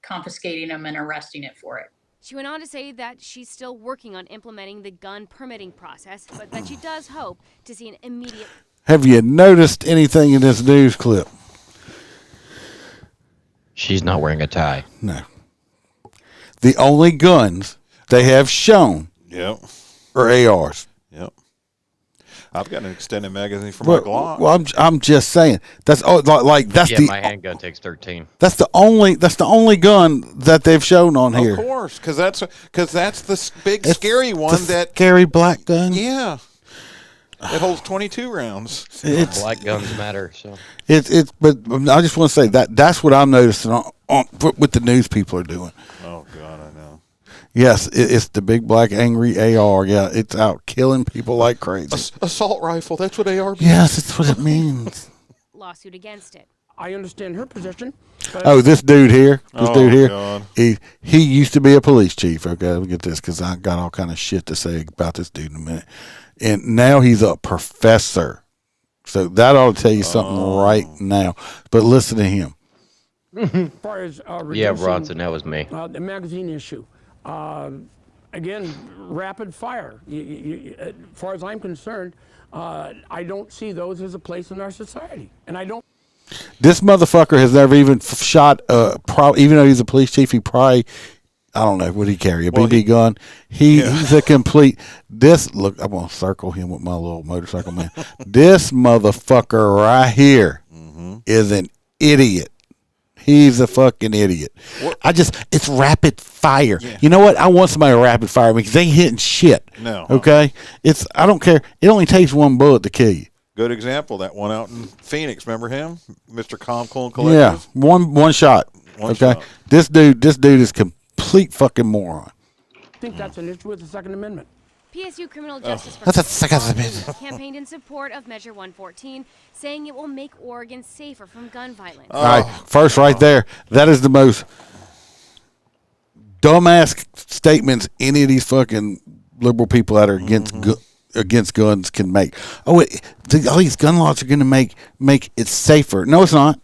confiscating them and arresting it for it. She went on to say that she's still working on implementing the gun permitting process, but that she does hope to see an immediate... Have you noticed anything in this news clip? She's not wearing a tie. No. The only guns they have shown are ARs. Yep. I've got an extended magazine for my Glock. Well, I'm just saying that's my handgun takes 13. That's the only gun that they've shown on here. Of course, because that's the big scary one scary black gun. Yeah. It holds 22 rounds. Black guns matter. So but I just want to say that's what I'm noticing on what the news people are doing. Oh God, I know. Yes, it's the big black angry AR. Yeah, it's out killing people like crazy. Assault rifle. That's what AR means. Yes, that's what it means. Lawsuit against it. I understand her position. Oh, this dude here. God. He used to be a police chief. Okay, let me get this because I got all kind of shit to say about this dude in a minute. And now he's a professor. So that ought to tell you something right now. But listen to him. As far as Bronson, that was me. The magazine issue. Again, rapid fire. As far as I'm concerned, I don't see those as a place in our society. And I don't. This motherfucker has never even shot even though he's a police chief, he probably, I don't know, would he carry a BB gun? He's a complete, look, I'm going to circle him with my little motorcycle man. This motherfucker right here is an idiot. He's a fucking idiot. It's rapid fire. Yeah. You know what? I want somebody to rapid fire me because they ain't hitting shit. No. Okay? I don't care. It only takes one bullet to kill you. Good example, that one out in Phoenix. Remember him? Mr. Calm, Cool, and Collected? Yeah. One shot. Shot. This dude is complete fucking moron. I think that's an issue with the Second Amendment. PSU criminal justice campaigned in support of Measure 114, saying it will make Oregon safer from gun violence. All right, first right there, that is the most dumbass statements any of these fucking liberal people that are against guns can make. All these gun laws are going to make it safer. No, it's not.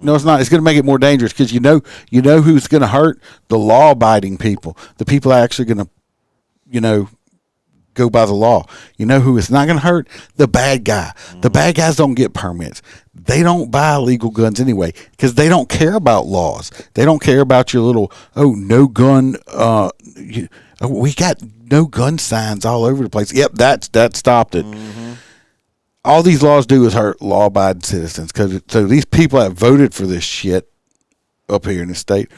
No, it's not. It's going to make it more dangerous because you know who's going to hurt? The law-abiding people, the people that are actually going to, go by the law. You know who it's not going to hurt? The bad guy. The bad guys don't get permits. They don't buy illegal guns anyway because they don't care about laws. They don't care about your little, no gun. We got no gun signs all over the place. Yep, that stopped it. All these laws do is hurt law-abiding citizens. So these people that voted for this shit up here in the state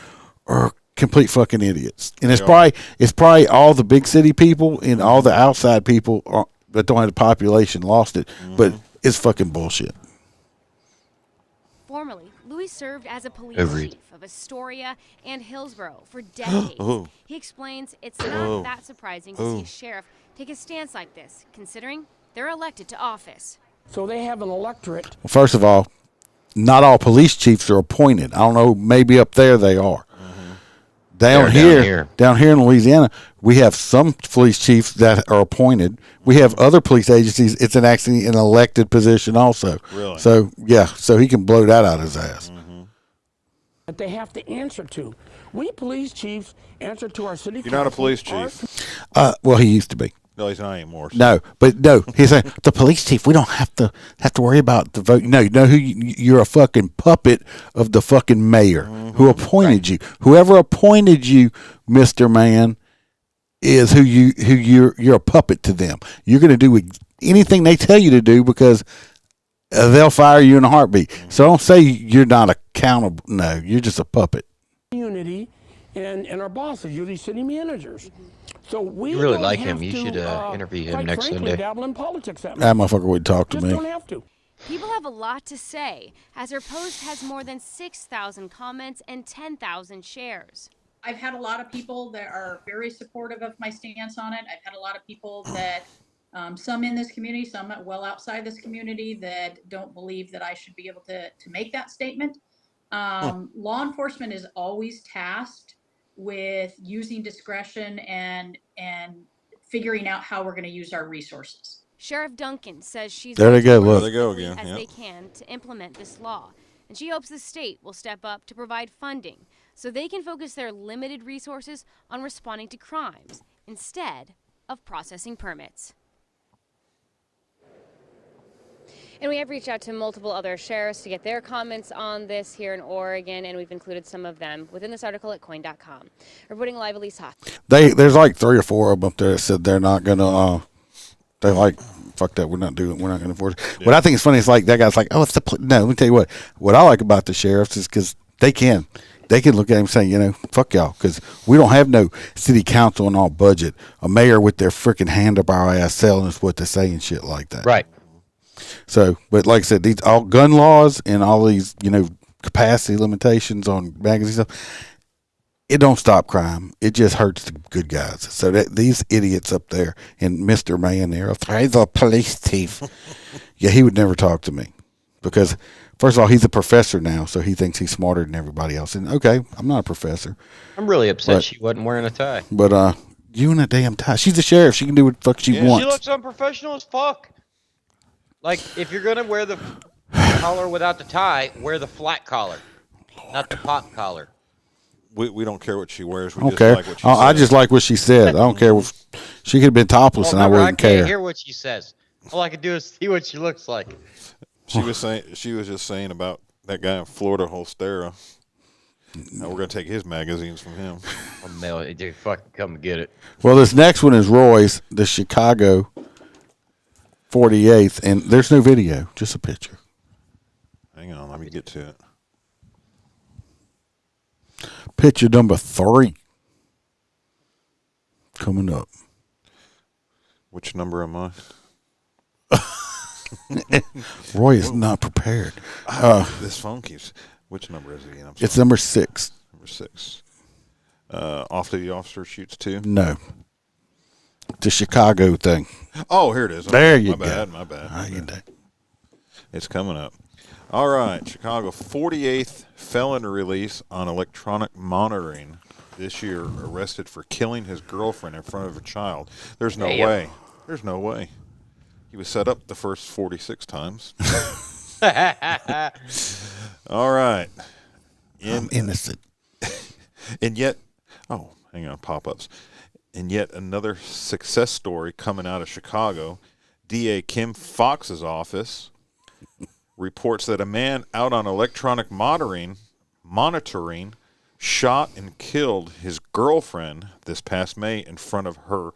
are complete fucking idiots. And it's probably all the big city people and all the outside people that don't have the population lost it. But it's fucking bullshit. Formerly, Louis served as a police chief of Astoria and Hillsborough for decades. He explains it's not that surprising to see a sheriff take a stance like this, considering they're elected to office. So they have an electorate. Well, first of all, not all police chiefs are appointed. I don't know, maybe up there they are. Down here in Louisiana, we have some police chiefs that are appointed. We have other police agencies. It's actually an elected position also. Really? So, so he can blow that out of his ass. That they have to answer to. We police chiefs answer to our city council. You're not a police chief. Well, he used to be. No, he's not anymore. So. No. He's saying the police chief. We don't have to worry about the vote. No, you know who you're a fucking puppet of the fucking mayor who appointed you. Whoever appointed you, Mr. Man, is who you're a puppet to them. You're going to do anything they tell you to do because they'll fire you in a heartbeat. So don't say you're not accountable. No, you're just a puppet. Unity and our bosses, you're these city managers. So we really like him. You should interview him next Sunday. Dabble in politics that motherfucker would talk to me. Don't have to. People have a lot to say, as her post has more than 6,000 comments and 10,000 shares. I've had a lot of people that are very supportive of my stance on it. I've had a lot of people that, some in this community, some well outside this community, that don't believe that I should be able to make that statement. Law enforcement is always tasked with using discretion and figuring out how we're going to use our resources. Sheriff Duncan says she's there they go. Look, they go again. As they can to implement this law, and she hopes the state will step up to provide funding so they can focus their limited resources on responding to crimes instead of processing permits. And we have reached out to multiple other sheriffs to get their comments on this here in Oregon, and we've included some of them within this article at coin.com. Reporting live, Elise Hoff. There's like 3 or 4 of them up there that said they're not going to, they're like, fuck that, we're not going to enforce it. Yeah. What I think is funny is like, that guy's like, it's no, let me tell you what I like about the sheriffs is because they can look at him and say, fuck y'all, because we don't have no city council in our budget, a mayor with their freaking hand up our ass telling us what to say and shit like that. Right. So, but like I said, these all gun laws and all these, capacity limitations on magazines stuff, it don't stop crime. It just hurts the good guys. So that these idiots up there and Mr. Man there, he's a police chief. Yeah, he would never talk to me because, first of all, he's a professor now, so he thinks he's smarter than everybody else. And okay, I'm not a professor. I'm really upset she wasn't wearing a tie. But you in a damn tie. She's a sheriff. She can do what the fuck she wants. She looks unprofessional as fuck. Like, if you're going to wear the collar without the tie, wear the flat collar, not the pop collar. We don't care what she wears. We don't just care. Like what she I just like what she said. I don't care. She could have been topless and I wouldn't care. I can't hear what she says. All I can do is see what she looks like. She was just saying about that guy in Florida, Holstera. Now we're going to take his magazines from him. I'll mail it. Dude, fucking come and get it. Well, this next one is Roy's, the Chicago 48th, and there's no video, just a picture. Hang on, let me get to it. Picture number 3 coming up. Which number am I? Roy is not prepared. This phone keeps. Which number is it again? It's number 6. Number 6. Off-duty officer shoots 2? No. The Chicago thing. Oh, here it is. There you go. My bad. How you doing? It's coming up. All right, Chicago 48th felon release on electronic monitoring this year, arrested for killing his girlfriend in front of a child. There's no way. There's no way. He was set up the first 46 times. All right. I'm innocent. And yet, hang on, pop-ups. And yet another success story coming out of Chicago. DA Kim Fox's office reports that a man out on electronic monitoring shot and killed his girlfriend this past May in front of her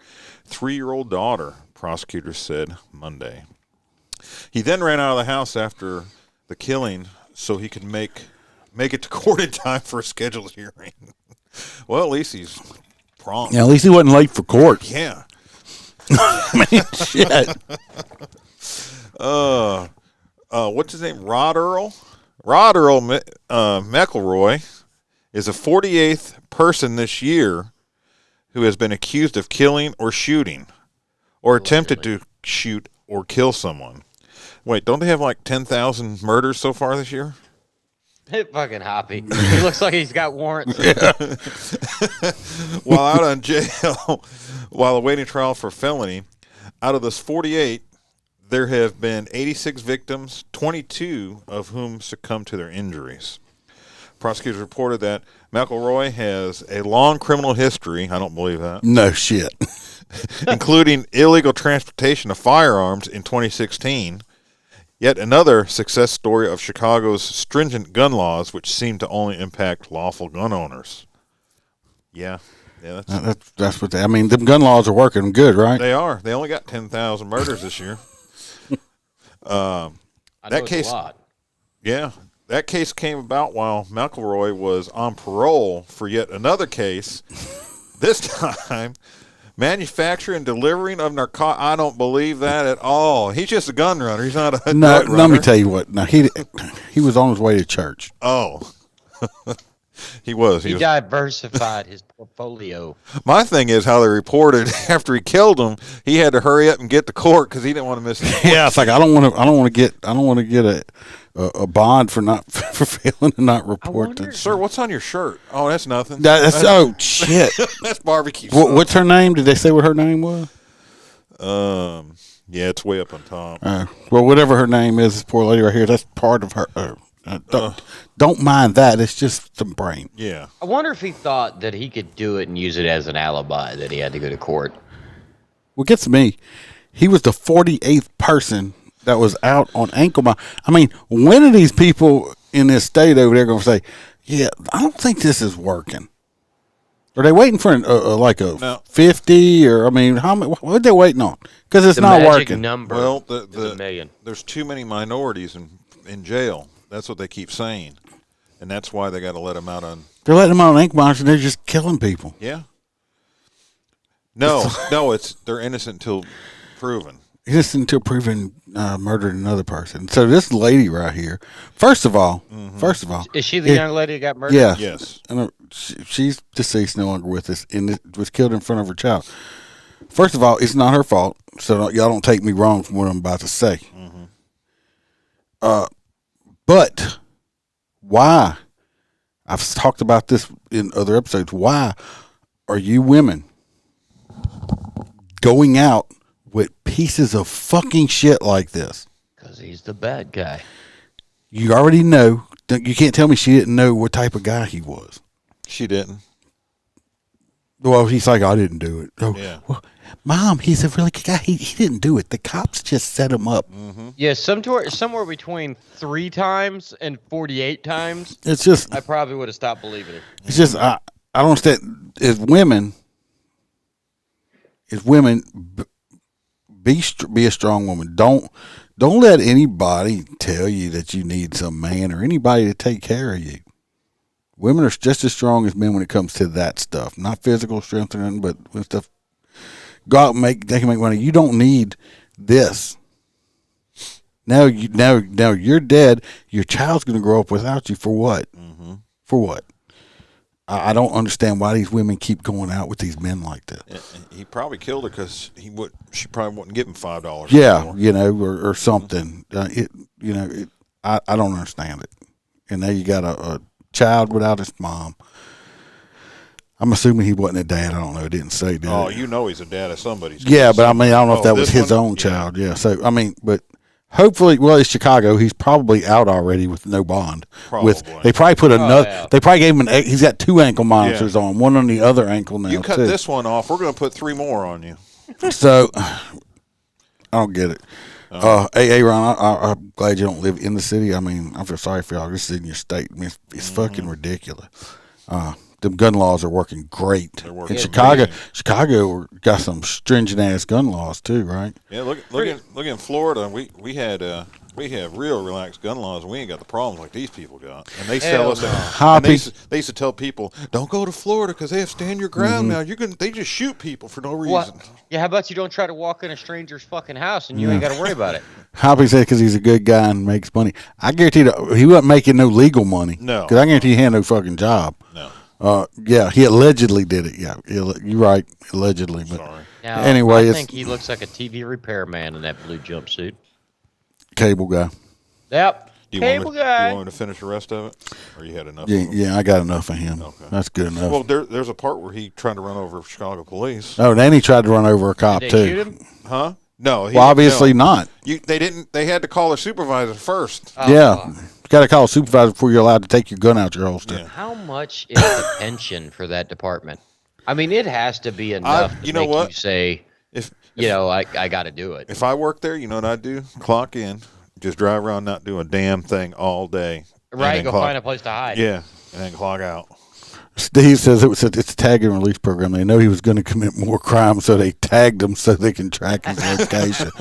3-year-old daughter, prosecutors said Monday. He then ran out of the house after the killing so he could make it to court in time for a scheduled hearing. Well, at least he's prompt. Yeah, at least he wasn't late for court. Yeah. Man, shit. What's his name? Rod Earl? Rod Earl McElroy is the 48th person this year who has been accused of killing or shooting or attempted to shoot or kill someone. Wait, don't they have like 10,000 murders so far this year? Fucking Hoppy. He looks like he's got warrants. While out on jail, while awaiting trial for felony, out of those 48, there have been 86 victims, 22 of whom succumbed to their injuries. Prosecutors reported that McElroy has a long criminal history. I don't believe that. No shit. Including illegal transportation of firearms in 2016. Yet another success story of Chicago's stringent gun laws, which seem to only impact lawful gun owners. Yeah, that's what I mean. Them gun laws are working good, right? They are. They only got 10,000 murders this year. I know that it's case, a lot. Yeah, that case came about while McElroy was on parole for yet another case. This time, manufacturing and delivering of narcotics. I don't believe that at all. He's just a gun runner. He's not a drug runner. Let me tell you what. Now he was on his way to church. Oh, he was. He diversified his portfolio. My thing is how they reported after he killed him, he had to hurry up and get to court because he didn't want to miss. Yeah, it's like I don't want to get a bond for failing to not report that. Sir, what's on your shirt? Oh, that's nothing. That's oh shit. That's barbecue. What's her name? Did they say what her name was? Yeah, it's way up on top. Well, whatever her name is, this poor lady right here. That's part of her. Don't mind that. It's just some brain. Yeah. I wonder if he thought that he could do it and use it as an alibi that he had to go to court. What gets me, he was the 48th person that was out on ankle monitor. I mean, when are these people in this state over there going to say, yeah, I don't think this is working? Are they waiting for No. 50 or, I mean, what are they waiting on? Because it's not working. Number well, is a million. There's too many minorities in jail. That's what they keep saying. And that's why they got to let them out on. They're letting them out on ankle monitors and they're just killing people. Yeah. No, they're innocent until proven. Innocent until proven murdered another person. So this lady right here, first of all, is she the young lady who got murdered? Yeah. Yes. And she's deceased, no longer with us, and was killed in front of her child. First of all, it's not her fault, so y'all don't take me wrong from what I'm about to say. But why? I've talked about this in other episodes. Why are you women going out with pieces of fucking shit like this? Because he's the bad guy. You already know. You can't tell me she didn't know what type of guy he was. She didn't. Well, he's like, I didn't do it. Oh, Yeah. well, Mom, he's a really good guy. He didn't do it. The cops just set him up. Yeah, somewhere between 3 times and 48 times. It's just, I probably would have stopped believing it. it's just, I don't understand. As women, be a strong woman. Don't let anybody tell you that you need some man or anybody to take care of you. Women are just as strong as men when it comes to that stuff. Not physical strength or nothing, but when stuff. Go out and they can make money. You don't need this. Now you're dead. Your child's going to grow up without you for what? Mm-hmm. For what? I don't understand why these women keep going out with these men like that. He probably killed her because she probably wouldn't give him $5. Yeah, or something. I don't understand it. And now you got a child without his mom. I'm assuming he wasn't a dad. I don't know. It didn't say, did it? Oh, he's a dad of somebody's. Yeah, but I mean, I don't know if that was his own child. Yeah. So, I mean, but hopefully, well, it's Chicago. He's probably out already with no bond. Probably. They probably put another. They probably gave him he's got 2 ankle monitors on, one on the other ankle now. You cut too. this one off. We're going to put 3 more on you. So, I don't get it. Ron, I'm glad you don't live in the city. I mean, I feel sorry for y'all. This is in your state. I mean, it's fucking ridiculous. Them gun laws are working great. In Chicago, Chicago got some stringent ass gun laws too, right? Yeah, look in Florida. We have real relaxed gun laws, and we ain't got the problems like these people got. And they sell us. And they used to tell people, don't go to Florida because they have stand your ground now. They just shoot people for no reason. What? Yeah, how about you don't try to walk in a stranger's fucking house and you ain't got to worry about it. Hoppy said because he's a good guy and makes money. I guarantee he wasn't making no legal money. No, because I guarantee he had no fucking job. No. Yeah, he allegedly did it. Yeah, you're right, allegedly. But now, anyway, I think he looks like a TV repairman in that blue jumpsuit. Cable guy. Yep. Do you cable guy. You want me to finish the rest of it, or you had enough? Yeah, I got enough of him. Okay. That's good enough. Well, there's a part where he tried to run over Chicago police. Oh, then he tried to run over a cop Did too. they shoot him? Huh? No. Well, obviously not. They didn't. They had to call their supervisor first. Yeah. You got to call a supervisor before you're allowed to take your gun out your holster. Yeah. How much is the pension for that department? I mean, it has to be enough to make you say, I got to do it. If I worked there, you know what I'd do? Clock in, just drive around, not do a damn thing all day. Right, go find a place to hide. Yeah, and then clock out. Steve says it's a tag and release program. They know he was going to commit more crimes, so they tagged him so they can track his location.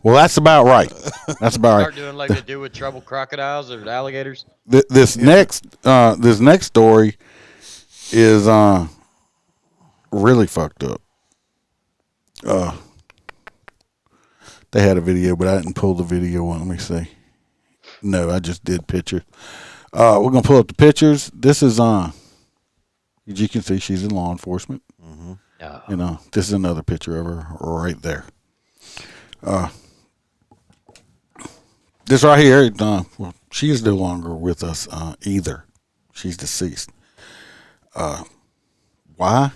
Well, that's about right. That's about right. Start doing like they do with troubled crocodiles or alligators. This next story is really fucked up. They had a video, but I didn't pull the video on. Let me see. No, I just did pictures. We're gonna pull up the pictures. This is as you can see, she's in law enforcement. Mm-hmm. This is another picture of her right there. This right here, well, she is no longer with us either. She's deceased. Why?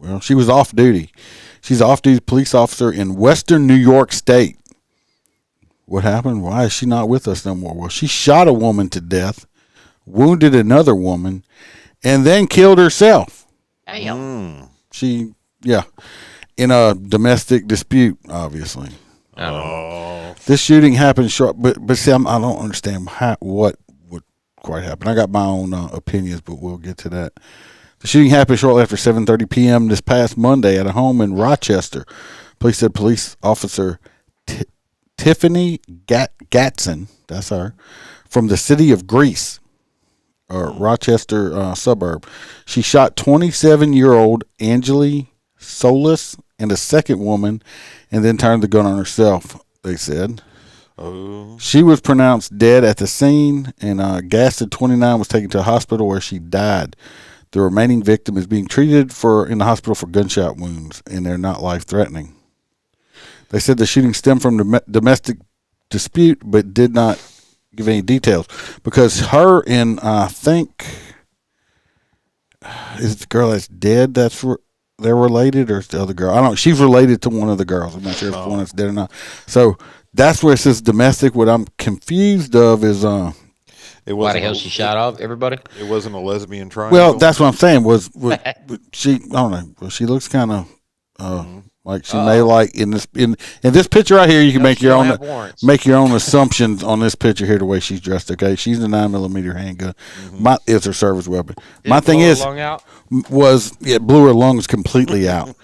Well, she was off duty. She's an off-duty police officer in Western New York State. What happened? Why is she not with us no more? Well, she shot a woman to death, wounded another woman, and then killed herself. Damn. In a domestic dispute, obviously. Oh. This shooting happened short, but see, I don't understand what would quite happen. I got my own opinions, but we'll get to that. The shooting happened shortly after 7:30 p.m. this past Monday at a home in Rochester. Police said police officer Tiffany Gatson, that's her, from the city of Greece, or Rochester suburb. She shot 27-year-old Angeli Solis and a second woman and then turned the gun on herself, they said. Oh. She was pronounced dead at the scene, and Gaston, 29, was taken to a hospital where she died. The remaining victim is being treated in the hospital for gunshot wounds, and they're not life-threatening. They said the shooting stemmed from the domestic dispute, but did not give any details. Because her and I think, is it the girl that's dead they're related, or is the other girl? I don't know. She's related to one of the girls. I'm not sure if it's the one that's dead or not. So that's where it says domestic. What I'm confused of is Why the hell she shot off everybody? It wasn't a lesbian triangle. Well, that's what I'm saying. Was she? I don't know. Well, she looks kind of like she may like in this picture right here. You can make your own assumptions on this picture here. The way she's dressed. Okay, she's a 9mm handgun. It's her service weapon. My thing is, it blew her lungs completely out.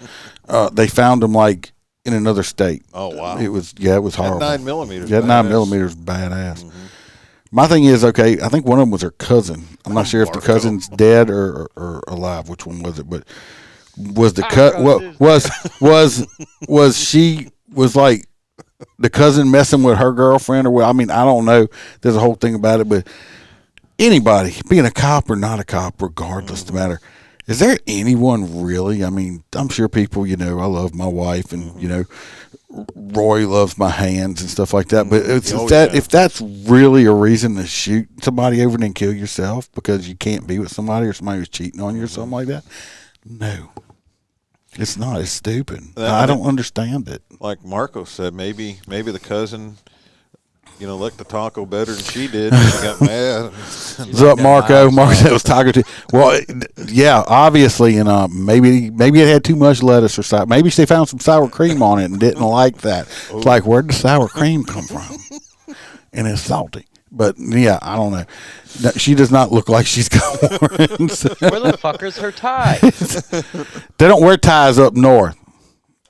They found them like in another state. Oh wow! It was horrible. 9mm. Yeah, 9mm badass. My thing is, okay, I think one of them was her cousin. I'm not sure if the cousin's dead or alive. Which one was it? But was the was she like the cousin messing with her girlfriend or what? I mean, I don't know. There's a whole thing about it, but anybody being a cop or not a cop, regardless, no matter. Is there anyone really? I mean, I'm sure people. I love my wife, and Roy loves my hands and stuff like that. But if that's really a reason to shoot somebody over and then kill yourself because you can't be with somebody or somebody who's cheating on you or something like that, no, it's not. It's stupid. I don't understand it. Like Marco said, maybe the cousin, licked the taco better than she did. And she got mad. What's up, Marco? Marco said it was taco too. Well, yeah, obviously, maybe it had too much lettuce or something. Maybe they found some sour cream on it and didn't like that. It's like, where'd the sour cream come from? And it's salty. But yeah, I don't know. She does not look like she's got horns. Where the fuck is her tie? They don't wear ties up north,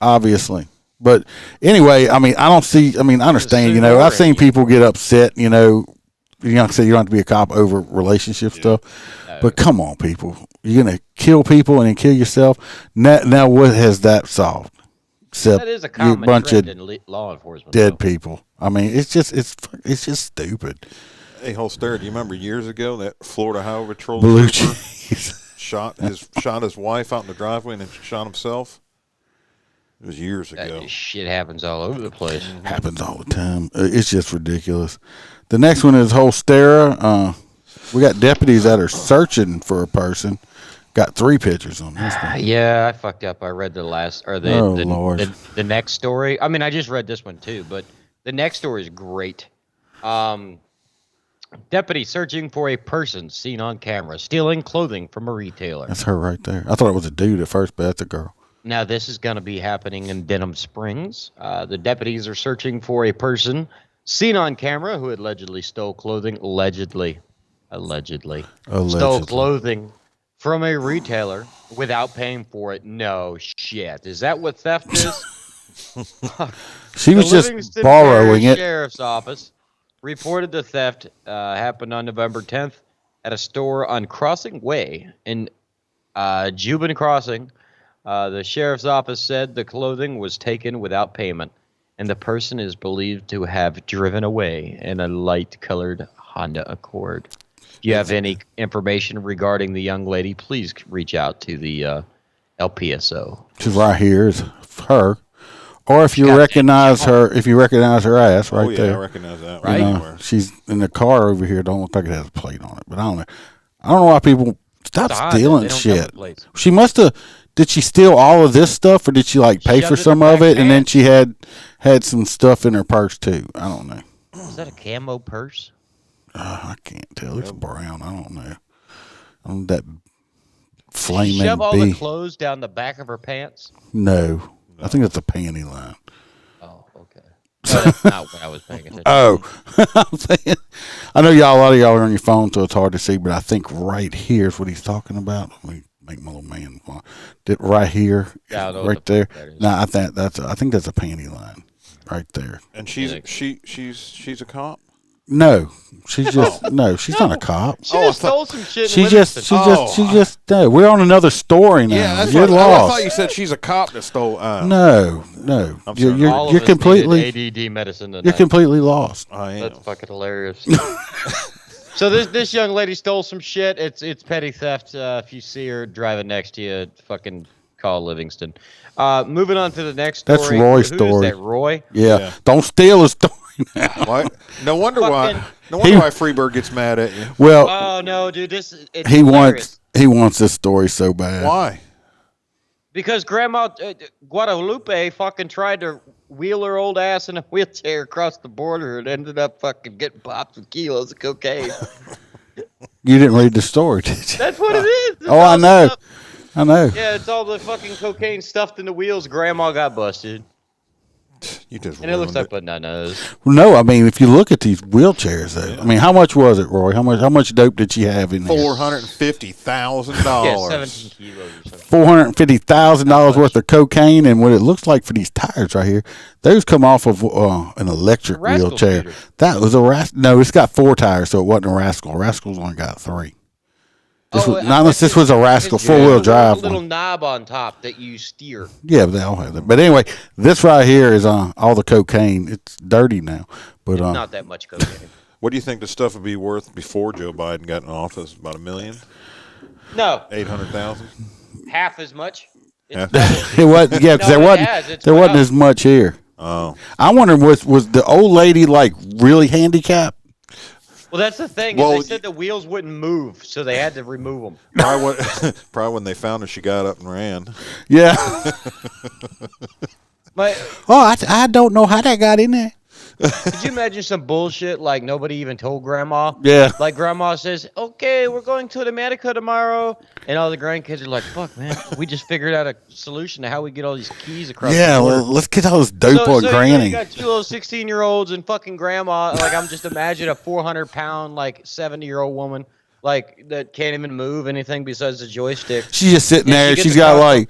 obviously. But anyway, I mean, I understand, I've seen people get upset, like I said, you don't have to be a cop over relationship stuff. No. But come on, people. You're going to kill people and then kill yourself? Now what has that solved? Except that is a common bunch trend of in law enforcement. Dead people. I mean, it's just stupid. Hey, Holster, do you remember years ago that Florida Highway Patrol shot his wife out in the driveway and then shot himself? It was years ago. That shit happens all over the place. Happens all the time. It's just ridiculous. The next one is Holstera. We got deputies that are searching for a person. Got 3 pictures on this one. Yeah, I fucked up. I read the next story. I mean, I just read this one too, but the next story is great. Deputy searching for a person seen on camera stealing clothing from a retailer. That's her right there. I thought it was a dude at first, but that's a girl. Now, this is going to be happening in Denham Springs. The deputies are searching for a person seen on camera who allegedly stole clothing. Allegedly. Stole clothing from a retailer without paying for it. No shit. Is that what theft is? She was just borrowing it. Sheriff's Office reported the theft happened on November 10th at a store on Crossing Way in Juban Crossing. The sheriff's office said the clothing was taken without payment, and the person is believed to have driven away in a light-colored Honda Accord. If you have any information regarding the young lady, please reach out to the LPSO. She's right here. Is her. Or if you recognize her ass right there. I recognize that right. She's in the car over here. Don't look like it has a plate on it, but I don't know why people stop stealing shit. She must have. Did she steal all of this stuff, or did she pay for some of it, and then she had some stuff in her purse too? I don't know. Is that a camo purse? I can't tell. It's brown. I don't know. That flaming. Shove all the clothes down the back of her pants? No. I think that's a panty line. Oh, okay. No, that's not what I was paying attention. I'm saying, I know a lot of y'all are on your phone, so it's hard to see, but I think right here is what he's talking about. Let me make my little man right here, right there. No, I think that's a panty line, right there. And she's a cop. No, she's just she's not a cop. She just stole some shit. She just no. We're on another story now. Yeah, you're lost. I thought you said she's a cop that stole. No. You're completely ADD medicine tonight. You're completely lost. I am. That's fucking hilarious. So this young lady stole some shit. It's petty theft. If you see her driving next to you, fucking call Livingston. Moving on to the next story. That's Roy's story. Who's that, Roy? Yeah. Don't steal his story now. What? No wonder why Freebird gets mad at you. Well, oh no, dude, it's he wants this story so bad. Why? Because Grandma Guadalupe fucking tried to wheel her old ass in a wheelchair across the border and ended up fucking getting popped with kilos of cocaine. You didn't read the story, did you? That's what it is. It's Oh, I all know. stuff. I know. Yeah, it's all the fucking cocaine stuffed in the wheels. Grandma got busted. You just and it looks like bananas. Well, no, I mean, if you look at these wheelchairs, though, I mean, how much was it, Roy? How much dope did she have in there? $450,000. Yeah, 17 kilos or something. $450,000 worth of cocaine, and what it looks like for these tires right here, those come off of an electric wheelchair. Scooter. That was a rascal. No, it's got 4 tires, so it wasn't a rascal. Rascal's only got 3. This was a rascal 4-wheel drive A little one. knob on top that you steer. Yeah, they all have that. But anyway, this right here is all the cocaine. It's dirty now, but Not that much cocaine. What do you think the stuff would be worth before Joe Biden got in office? About $1 million? No. 800,000? Half as much. it was because there wasn't as much here. Oh, I wonder was the old lady like really handicapped? Well, that's the thing. Is they said the wheels wouldn't move, so they had to remove them. Probably when they found her, she got up and ran. Yeah. I don't know how that got in there. Could you imagine some bullshit like nobody even told Grandma? Yeah. Like Grandma says, "Okay, we're going to America tomorrow," and all the grandkids are like, "Fuck, man, we just figured out a solution to how we get all these keys across." Yeah, the border. well, let's get all this dope on Granny. You got 2 little 16-year-olds and fucking Grandma. Like I'm just imagine a 400-pound like 70-year-old woman like that can't even move anything besides the joystick. She's just sitting there. She's got like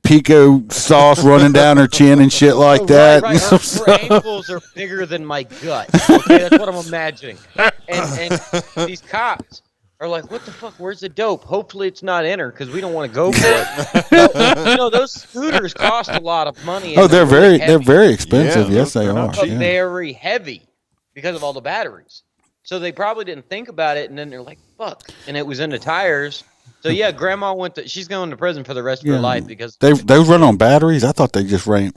pico sauce running down her chin and shit like that. Right. Her ankles are bigger than my gut. Okay, that's what I'm imagining. And these cops are like, "What the fuck? Where's the dope? Hopefully it's not in her because we don't want to go for it." Those scooters cost a lot of money. Oh, they're very heavy. expensive. Yes, they are. But Yeah. very heavy because of all the batteries. So they probably didn't think about it, and then they're like, "Fuck!" And it was in the tires. So yeah, Grandma she's going to prison for the rest of her life because they run on batteries. I thought they just ran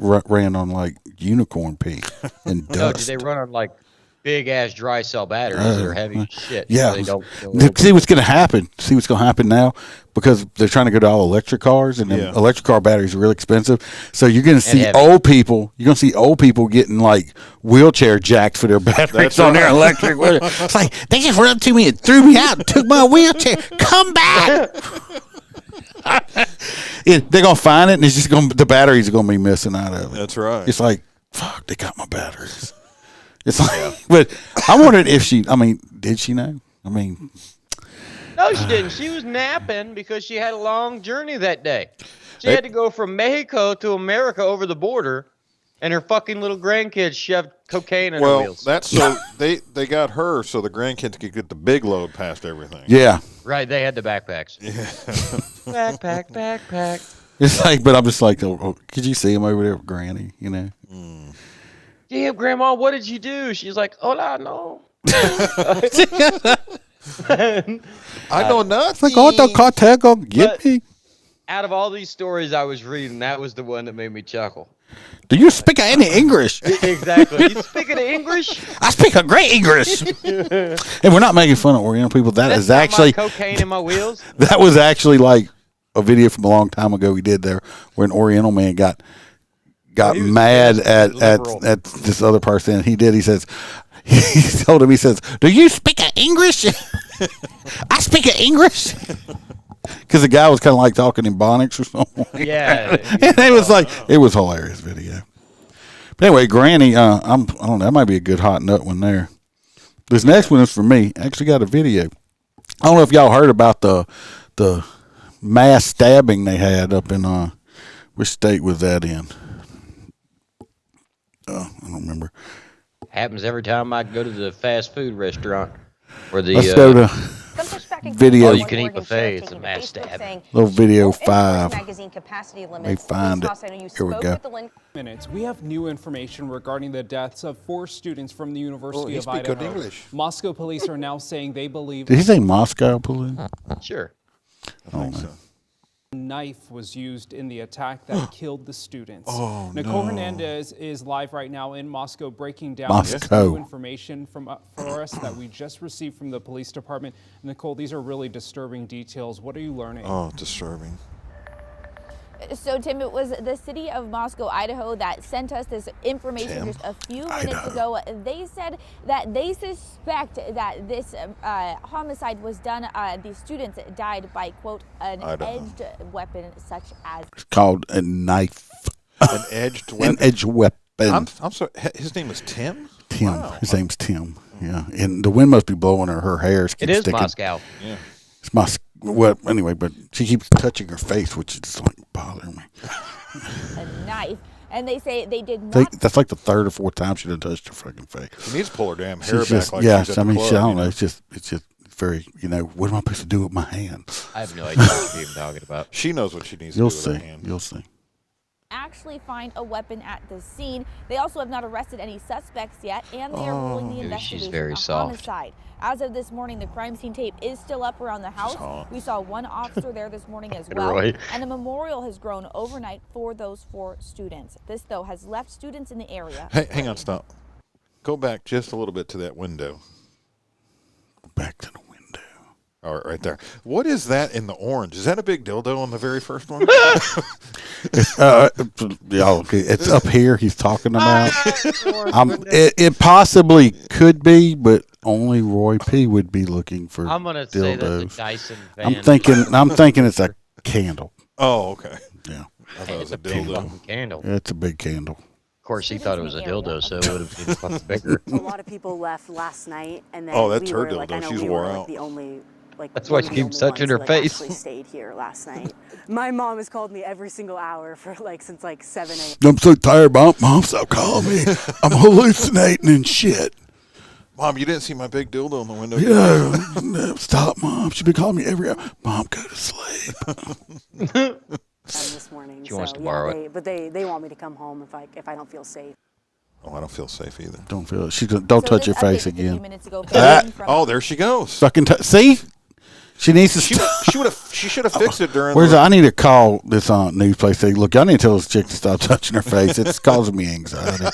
on like unicorn pee and dust. No, they run on like big ass dry cell batteries that are heavy as shit. Yeah. So they don't See what's going to happen. See what's going to happen now because they're trying to go to all electric cars, and electric car batteries are really expensive. So you're going to see old people. You're going to see old people getting like wheelchair jacks for their batteries on their electric. It's like they just ran up to me and threw me out and took my wheelchair. Come back. They're gonna find it, and it's just the batteries are gonna be missing out of it. That's right. It's like, fuck, they got my batteries. It's like, but I wondered if did she know? I mean, No, she didn't. She was napping because she had a long journey that day. She had to go from Mexico to America over the border, and her fucking little grandkids shoved cocaine in her wheels. That's so they got her so the grandkids could get the big load past everything. Yeah. Right, they had the backpacks. Yeah. Backpack. It's like, but I'm just like, could you see him over there with Granny? You know. Yeah, Grandma, what did you do? She's like, hola, no. I know nothing. It's like, oh, the cartel go get me. Out of all these stories I was reading, that was the one that made me chuckle. Do you speak any English? Exactly. You speak any English? I speak a great English. And we're not making fun of Oriental people. That's is actually not my cocaine in my wheels. That was actually like a video from a long time ago we did there where an Oriental man got mad at this other person. He says, he told him, he says, do you speak English? I speak English. Because the guy was kind of like talking in Bonics or something. Yeah. And it was like, it was a hilarious video. But anyway, Granny, I don't know, that might be a good hot nut one there. This next one is for me. I actually got a video. I don't know if y'all heard about the mass stabbing they had up in, which state was that in? I don't remember. Happens every time I go to the fast food restaurant. Where the, let's go to video. Oh, you can eat buffet. It's a mass stab. Little video 5. They find it. Here we go. We have new information regarding the deaths of 4 students from the University of Idaho. English. Moscow police are now saying they believe. Did he say Moscow police? Sure. I think so. A knife was used in the attack that killed the students. Oh, Nicole no. Hernandez is live right now in Moscow breaking down this Moscow. new information for us that we just received from the police department. Nicole, these are really disturbing details. What are you learning? Oh, disturbing. So, Tim, it was the city of Moscow, Idaho, that sent us this information just a few minutes ago. They said that they suspect that this homicide was done. The students died by, quote, an edged weapon such as. It's called a knife. An edged weapon? An edged weapon. I'm sorry. His name is Tim? Tim. Wow. His name's Tim. Yeah. And the wind must be blowing her hair. It is Moscow. Yeah. It's Moscow. Well, anyway, but she keeps touching her face, which is like bothering me. A knife. And they say they did not. That's like the third or fourth time she done touched her fucking face. She needs to pull her damn hair She's back just, like yeah, she's at I the mean, club, I don't you know. know? It's just very, what am I supposed to do with my hand? I have no idea what you're even talking about. She knows what she needs You'll to do with her hand. You'll see. Actually find a weapon at the scene. They also have not arrested any suspects yet, and they are ruling the investigation very a soft. homicide. As of this morning, the crime scene tape is still up around the house. We saw one officer there this morning as well, Right. and a memorial has grown overnight for those 4 students. This, though, has left students in the area. Hey, hang on, stop. Go back just a little bit to that window. Back to the window. All right, right there. What is that in the orange? Is that a big dildo on the very first one? It's up here. He's talking about. It possibly could be, but only Roy P would be looking for. I'm gonna dildos. say that's a Dyson fan. I'm thinking it's a candle. Oh, okay. Yeah. I thought it was a big dildo. fucking candle. It's a big candle. Of course, he thought it was a dildo, so it would have been fucking bigger. A lot of people left last night, and then that's we her were, like, I dildo. know She's we wore were, out. like, the only. Like, That's why she keeps touching her face. Actually stayed here last night. My mom has called me every single hour for since 7 a.m. I'm so tired, Mom, stop calling me. I'm hallucinating and shit. Mom, you didn't see my big dildo in the window? Yeah, stop, Mom. She's been calling me every hour. Mom, go to sleep. This morning. She wants to borrow it. But they want me to come home if I don't feel safe. Oh, I don't feel safe either. Don't feel it. Don't touch your face again. There she goes. Fucking see? She needs to. She should have fixed it during. I need to call this news place. Say, look, I need to tell this chick to stop touching her face. It's causing me anxiety.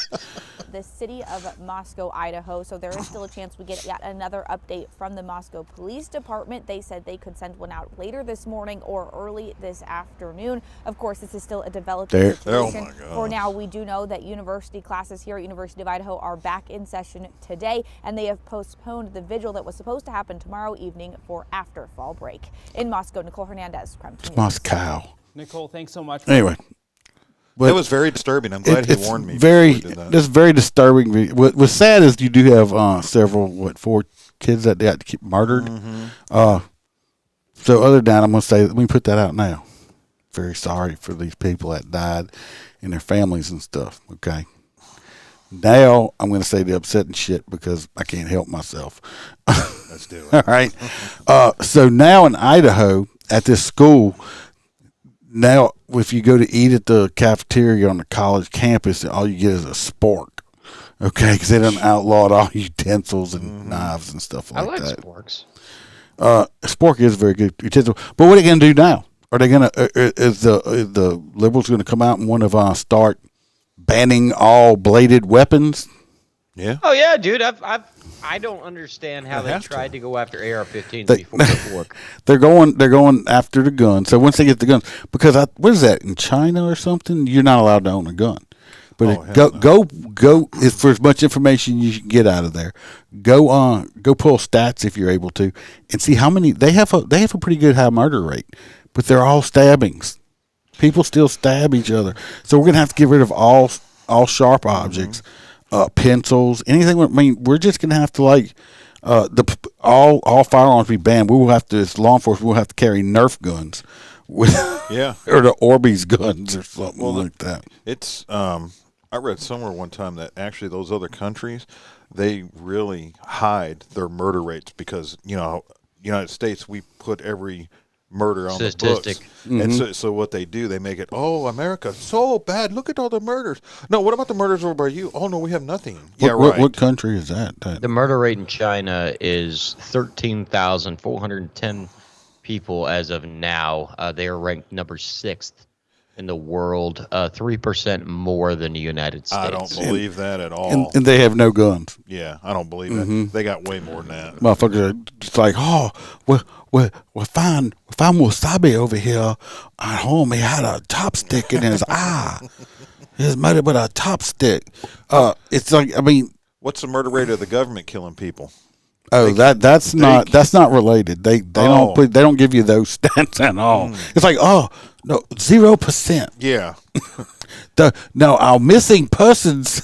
The city of Moscow, Idaho. So there is still a chance we get yet another update from the Moscow Police Department. They said they could send one out later this morning or early this afternoon. Of course, this is still a developing situation. For now, we do know that university classes here at University of Idaho are back in session today, and they have postponed the vigil that was supposed to happen tomorrow evening for after fall break. In Moscow, Nicole Hernandez, Crime News. Moscow. Nicole, thanks so much. Anyway. It was very disturbing. I'm glad he warned me. It's very disturbing. What's sad is you do have several, 4 kids that got murdered. Mm-hmm. So other than that, I'm going to say, let me put that out now. Very sorry for these people that died and their families and stuff. Okay. Now I'm going to say the upsetting shit because I can't help myself. Let's do it. All right. So now in Idaho at this school. Now, if you go to eat at the cafeteria on the college campus, all you get is a spork, okay? Because they done outlawed all utensils and knives and stuff like that. I like sporks. Spork is a very good utensil. But what are they going to do now? Are they going to? Is the liberals going to come out and want to start banning all bladed weapons? Yeah. Oh yeah, dude. I don't understand how they tried to go after AR-15s before the war. They're going after the gun. So once they get the guns, because what is that in China or something? You're not allowed to own a gun. But go is for as much information you can get out of there. Go pull stats if you're able to, and see how many they have. They have a pretty good high murder rate, but they're all stabbings. People still stab each other. So we're gonna have to get rid of all sharp objects. Pencils, anything. I mean, we're just gonna have to all firearms be banned. We will have to, as law enforcement, we'll have to carry Nerf guns, or the Orbeez guns or something like that. It's I read somewhere one time that actually those other countries, they really hide their murder rates because United States, we put every murder on the books. And so what they do, they make it, America, so bad. Look at all the murders. No, what about the murders over by you? Oh, no, we have nothing. What country is that? The murder rate in China is 13,410 people as of now. They are ranked number 6th in the world, 3% more than the United States. I don't believe that at all. And they have no guns. Yeah, I don't believe it. They got way more than that. Motherfuckers are just like, oh, we find wasabi over here at home. He had a chopstick in his eye. He was murdered with a chopstick. It's like, I mean, what's the murder rate of the government killing people? Oh, that's not related. They don't give you those stats at all. It's like, oh no, 0%. Yeah. Our missing persons,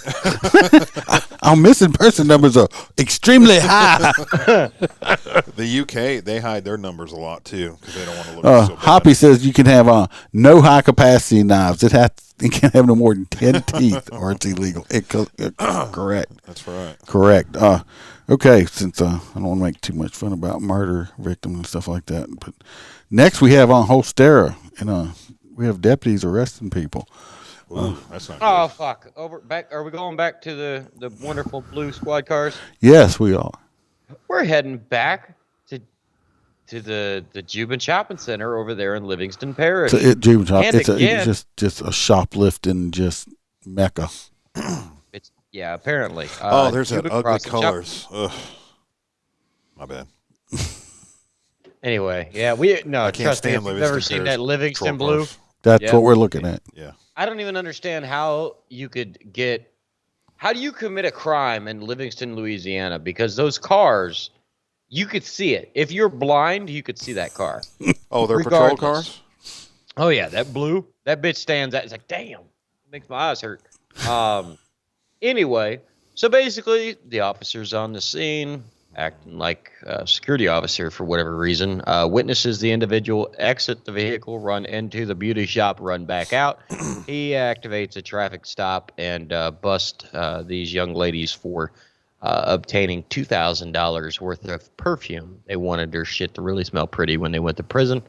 our missing person numbers are extremely high. The UK, they hide their numbers a lot too because they don't want to look so bad. Hoppy says you can have no high capacity knives. It can't have no more than 10 teeth, or it's illegal. Correct. That's right. Correct. Okay, since I don't want to make too much fun about murder victims and stuff like that, but next we have on Holstera, and we have deputies arresting people. Ooh, that's not Oh good. fuck! Are we going back to the wonderful blue squad cars? Yes, we are. We're heading back to the Cuban Shopping Center over there in Livingston Parish. It's again, just a shoplifting mecca. Yeah, apparently. There's that Cuban ugly Crossing colors. Ugh. My bad. Anyway, yeah, I can't trust me, stand if you've never Livingston seen Parish that Livingston patrol blue. cars. That's what we're looking at. Yeah. I don't even understand how you could how do you commit a crime in Livingston, Louisiana? Because those cars, you could see it. If you're blind, you could see that car. Oh, they're patrol cars? Oh yeah, that blue, that bitch stands out. It's like, damn, it makes my eyes hurt. Anyway, so basically the officer's on the scene, acting like a security officer for whatever reason, witnesses the individual exit the vehicle, run into the beauty shop, run back out. He activates a traffic stop and busts these young ladies for obtaining $2,000 worth of perfume. They wanted their shit to really smell pretty when they went to prison.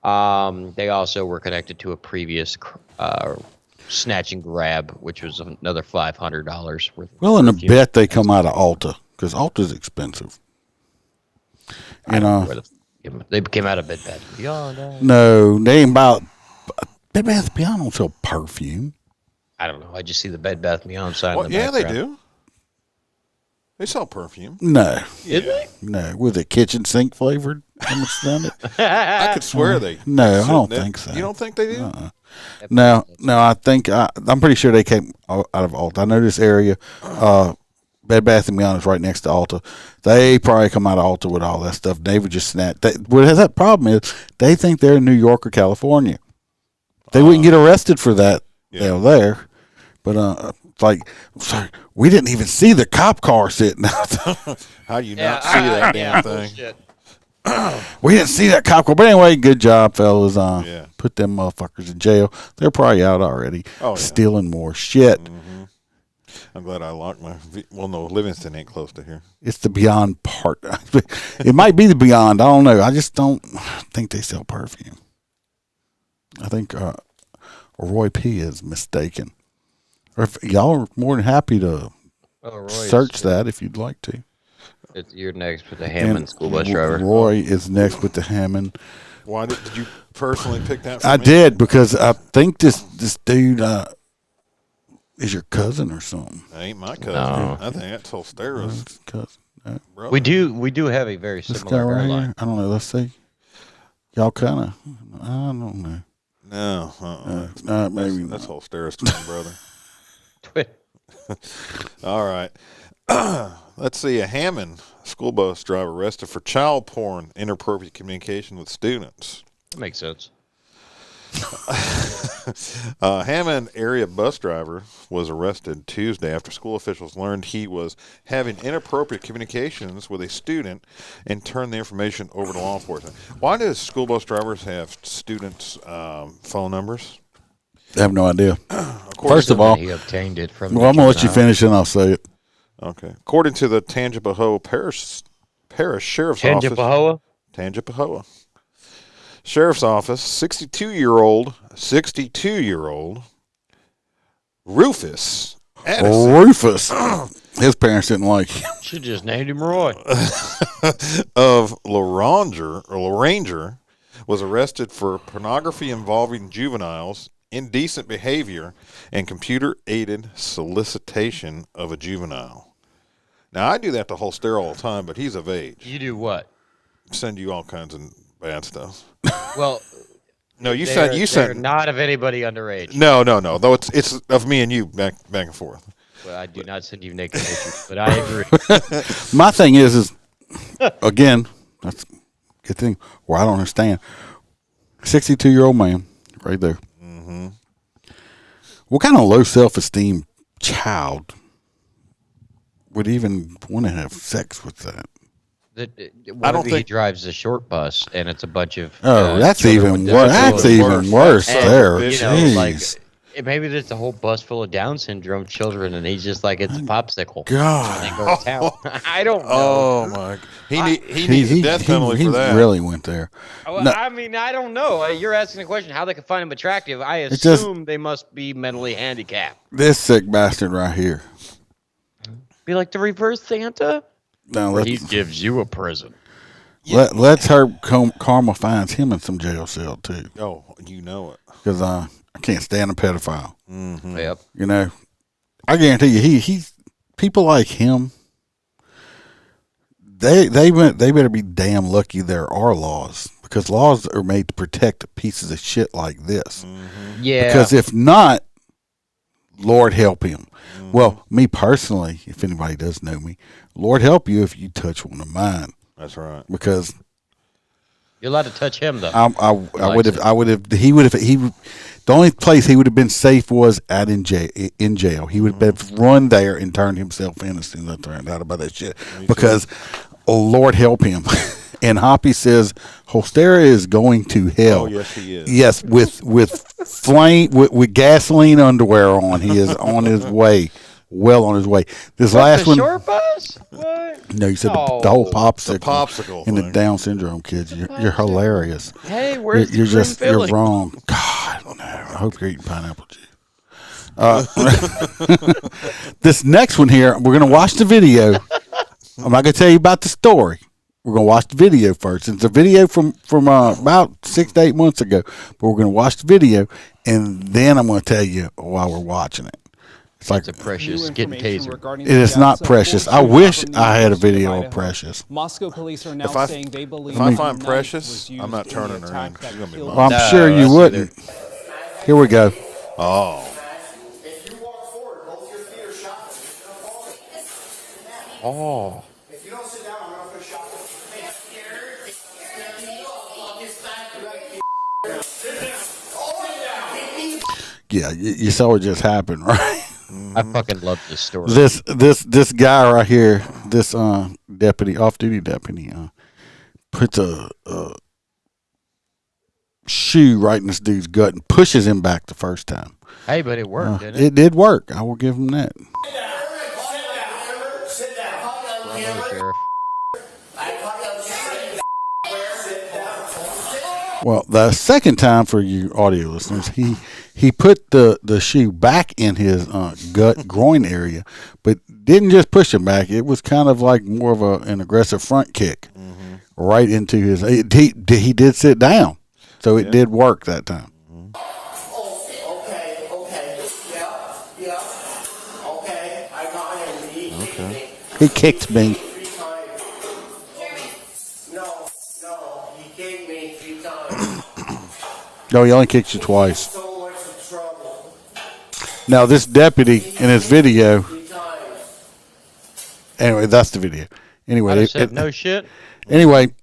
They also were connected to a previous snatch and grab, which was another $500 worth. Well, and I bet they come out of Alta, because Alta's expensive. They came out of Bed Bath & Beyond. No, they ain't about Bed Bath & Beyond don't sell perfume. I don't know. I just see the Bed Bath & Beyond sign. Well, in the yeah, they background. do. They sell perfume. No. Did they? No. Was it kitchen sink flavored? How much done it? I could swear they. No, I don't think so. You don't think they do? No, I think I'm pretty sure they came out of Alta. I know this area. Bed Bath & Beyond is right next to Alta. They probably come out of Alta with all that stuff. They would just snatch. That problem is they think they're in New York or California. They wouldn't get arrested for that. They're there. But it's like, sorry, we didn't even see the cop car sitting out there. How do you not see that damn thing? We didn't see that cop car. But anyway, good job, fellas. Put them motherfuckers in jail. They're probably out already. Stealing more shit. I'm glad I locked my. Well, no, Livingston ain't close to here. It's the Beyond part. It might be the Beyond. I don't know. I just don't think they sell perfume. I think Roy P. is mistaken. Or if y'all are more than happy to search that if you'd like to. You're next with the Hammond school bus driver. Roy is next with the Hammond. Why did you personally pick that for I me? did, because I think this dude is your cousin or something. That ain't my cousin. No. I think that's Holstera's cousin. Brother. We do have a very This similar guy right hairline. here? I don't know. Let's see. Y'all kind of, I don't know. No, maybe that's not. Holstera's twin brother. All right. Let's see. A Hammond school bus driver arrested for child porn, inappropriate communication with students. That makes sense. Hammond area bus driver was arrested Tuesday after school officials learned he was having inappropriate communications with a student and turned the information over to law enforcement. Why do school bus drivers have students' phone numbers? I have no idea. First of all, he obtained it from. Well, I'm gonna let you finish and I'll say it. Okay. According to the Tangipahoa Parish Sheriff's Office. Tangipahoa Sheriff's Office, 62-year-old Rufus Addison. Rufus. His parents didn't like him. Should just named him Roy. Of Loranger was arrested for pornography involving juveniles indecent behavior and computer-aided solicitation of a juvenile. Now, I do that to Holster all the time, but he's of age. You do what? Send you all kinds of bad stuff. Well, no, you they're sent not of anybody underage. No. Though it's of me and you back and forth. Well, I do not send you naked pictures, but I agree. My thing is again, that's a good thing where I don't understand. 62-year-old man, right there. Mm-hmm. What kind of low self-esteem child would even want to have sex with that? I don't think he drives a short bus, and it's a bunch of. That's even worse. That's even worse there. You know, Jeez. like maybe there's a whole bus full of Down syndrome children, and he's just like it's a popsicle. God, and they go to town. I don't know. Oh my! He needs a death penalty for that. He really went there. Well, No. I mean, I don't know. You're asking the question how they can find him attractive. I It's just- assume they must be mentally handicapped. This sick bastard right here. Be like the reverse Santa. No, Where he let's- gives you a present. Let's hope Karma finds him in some jail cell too. Oh, you know it. Because I can't stand a pedophile. Mm-hmm. Yep. You know, I guarantee you, he's people like him. They better be damn lucky there are laws, because laws are made to protect pieces of shit like this. Yeah. Because if not, Lord help him. Well, me personally, if anybody does know me, Lord help you if you touch one of mine. That's right. Because You're allowed to touch him though. I would have. The only place he would have been safe was in jail. He would have run there and turned himself in as soon as I turned out about that shit. Because, oh Lord help him. And Hoppy says Holstera is going to hell. Oh, yes, he is. Yes, with flame with gasoline underwear on. He is on his way. Well on his way. This last one. Short bus? What? No, you said the whole popsicle. The popsicle and the thing. Down syndrome kids. You're hilarious. Hey, where's you're the cream just filling? you're wrong. God, no. I hope you're eating pineapple juice. This next one here, we're gonna watch the video. I'm not gonna tell you about the story. We're gonna watch the video first. It's a video from about 6 to 8 months ago, but we're gonna watch the video and then I'm gonna tell you while we're watching it. It's like a Precious getting taser. It is not Precious. I wish I had a video of Precious. Moscow police are now If I- saying they believe if I the find knife Precious, was used I'm not in turning the her attack in. that She's gonna be killed- mad. Well, I'm sure you wouldn't. Here we go. Oh. Oh. If you don't sit down, I'm going to put a shot. Yeah, you saw what just happened, right? I fucking love this story. This guy right here, this deputy, off-duty deputy, puts a shoe right in this dude's gut and pushes him back the first time. Hey, but it worked, didn't it? It did work. I will give him that. Bravo, Sheriff. Well, the second time for you audio listeners, he put the shoe back in his gut groin area, but didn't just push him back. It was kind of like more of an aggressive front kick right into his. He did sit down, so it did work that time. He kicked me. No, he only kicked you twice. Now, this deputy in his video. Anyway, that's the video. Anyway, I just said no shit. Anyway,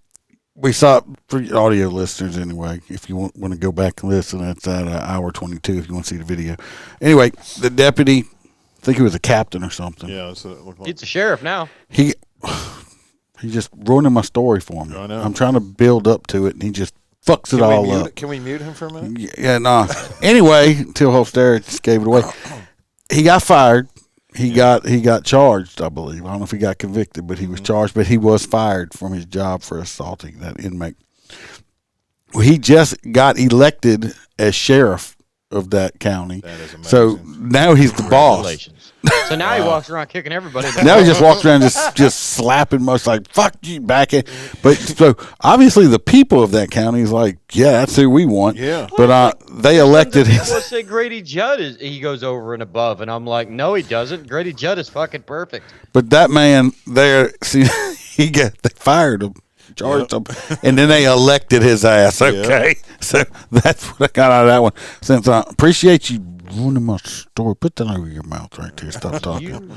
we saw for audio listeners. Anyway, if you want to go back and listen, it's at hour 22. If you want to see the video. Anyway, the deputy, I think he was a captain or something. Yeah, that's what it looked like. He's a sheriff now. He just ruining my story for me. I know. I'm trying to build up to it, and he just fucks it all up. Can we mute him for a minute? Yeah, nah. Anyway, until Holster just gave it away. He got fired. He got charged, I believe. I don't know if he got convicted, but he was charged. But he was fired from his job for assaulting that inmate. Well, he just got elected as sheriff of that county. That is amazing. So now he's the boss. Congratulations. So now he walks around kicking everybody. Now he just walks around just slapping most like fuck you back in. But so obviously the people of that county is like, yeah, that's who we want. Yeah. But they elected People his. say Grady Judd he goes over and above, and I'm like, no, he doesn't. Grady Judd is fucking perfect. But that man there, see, they fired him, charged him, and then they elected his ass. Okay, so that's what I got out of that one. Since I appreciate you ruining my story, put that over your mouth right there. Stop talking.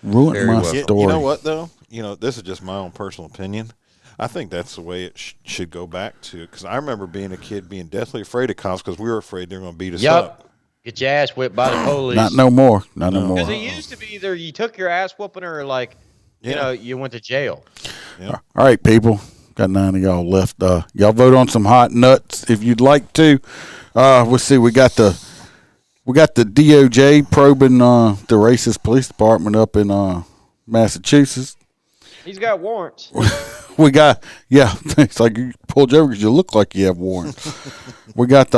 Ruining my story. You know what though? This is just my own personal opinion. I think that's the way it should go back to. Because I remember being a kid being deathly afraid of cops because we were afraid they were going to beat us up. Get your ass whipped by the police. Not no more. Not no more. Because it used to be either you took your ass whooping or you went to jail. Yeah. All right, people. Got 9 of y'all left. Y'all vote on some hot nuts if you'd like to. We'll see. We got the DOJ probing the racist police department up in Massachusetts. He's got warrants. We got it's like you pulled you over because you look like you have warrants. We got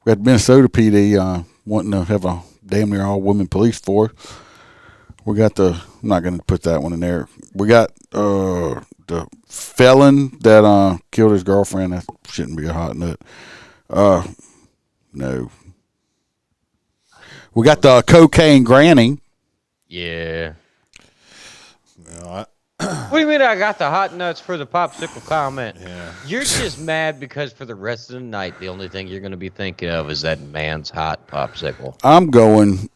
Minnesota PD wanting to have a damn near all women police force. We got I'm not going to put that one in there. We got the felon that killed his girlfriend. That shouldn't be a hot nut. No. We got the cocaine granny. Yeah. Well, What do you mean I got the hot nuts for the popsicle comment? Yeah. You're just mad because for the rest of the night, the only thing you're going to be thinking of is that man's hot popsicle. I'm going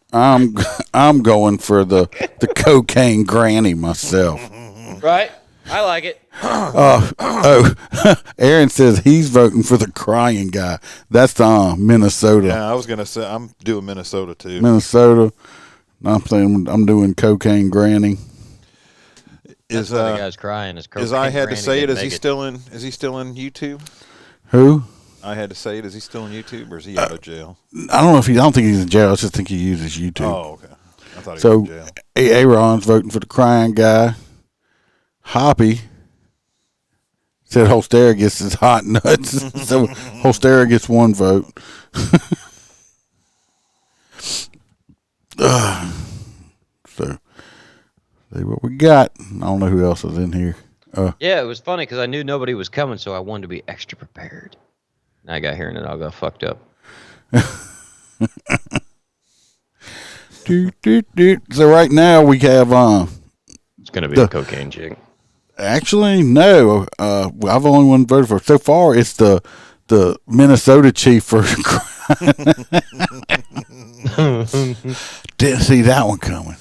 for the cocaine granny myself. Right? I like it. Aaron says he's voting for the crying guy. That's Minnesota. Yeah, I was going to say I'm doing Minnesota too. Minnesota. I'm saying I'm doing cocaine granny. The guy's crying. Is I had to say it? Is he still in YouTube? Who? I had to say it. Is he still in YouTube or is he out of jail? I don't know if I don't think he's in jail. I just think he uses YouTube. Oh, okay. I thought he was in jail. Aaron's voting for the crying guy. Hoppy said Holstera gets his hot nuts. So Holstera gets one vote. So see what we got. I don't know who else is in here. Yeah, it was funny because I knew nobody was coming, so I wanted to be extra prepared. And I got here and it all got fucked up. So right now we have it's gonna be a cocaine jig. Actually, no. I've only one voted for. So far, it's the Minnesota chief for. Didn't see that one coming.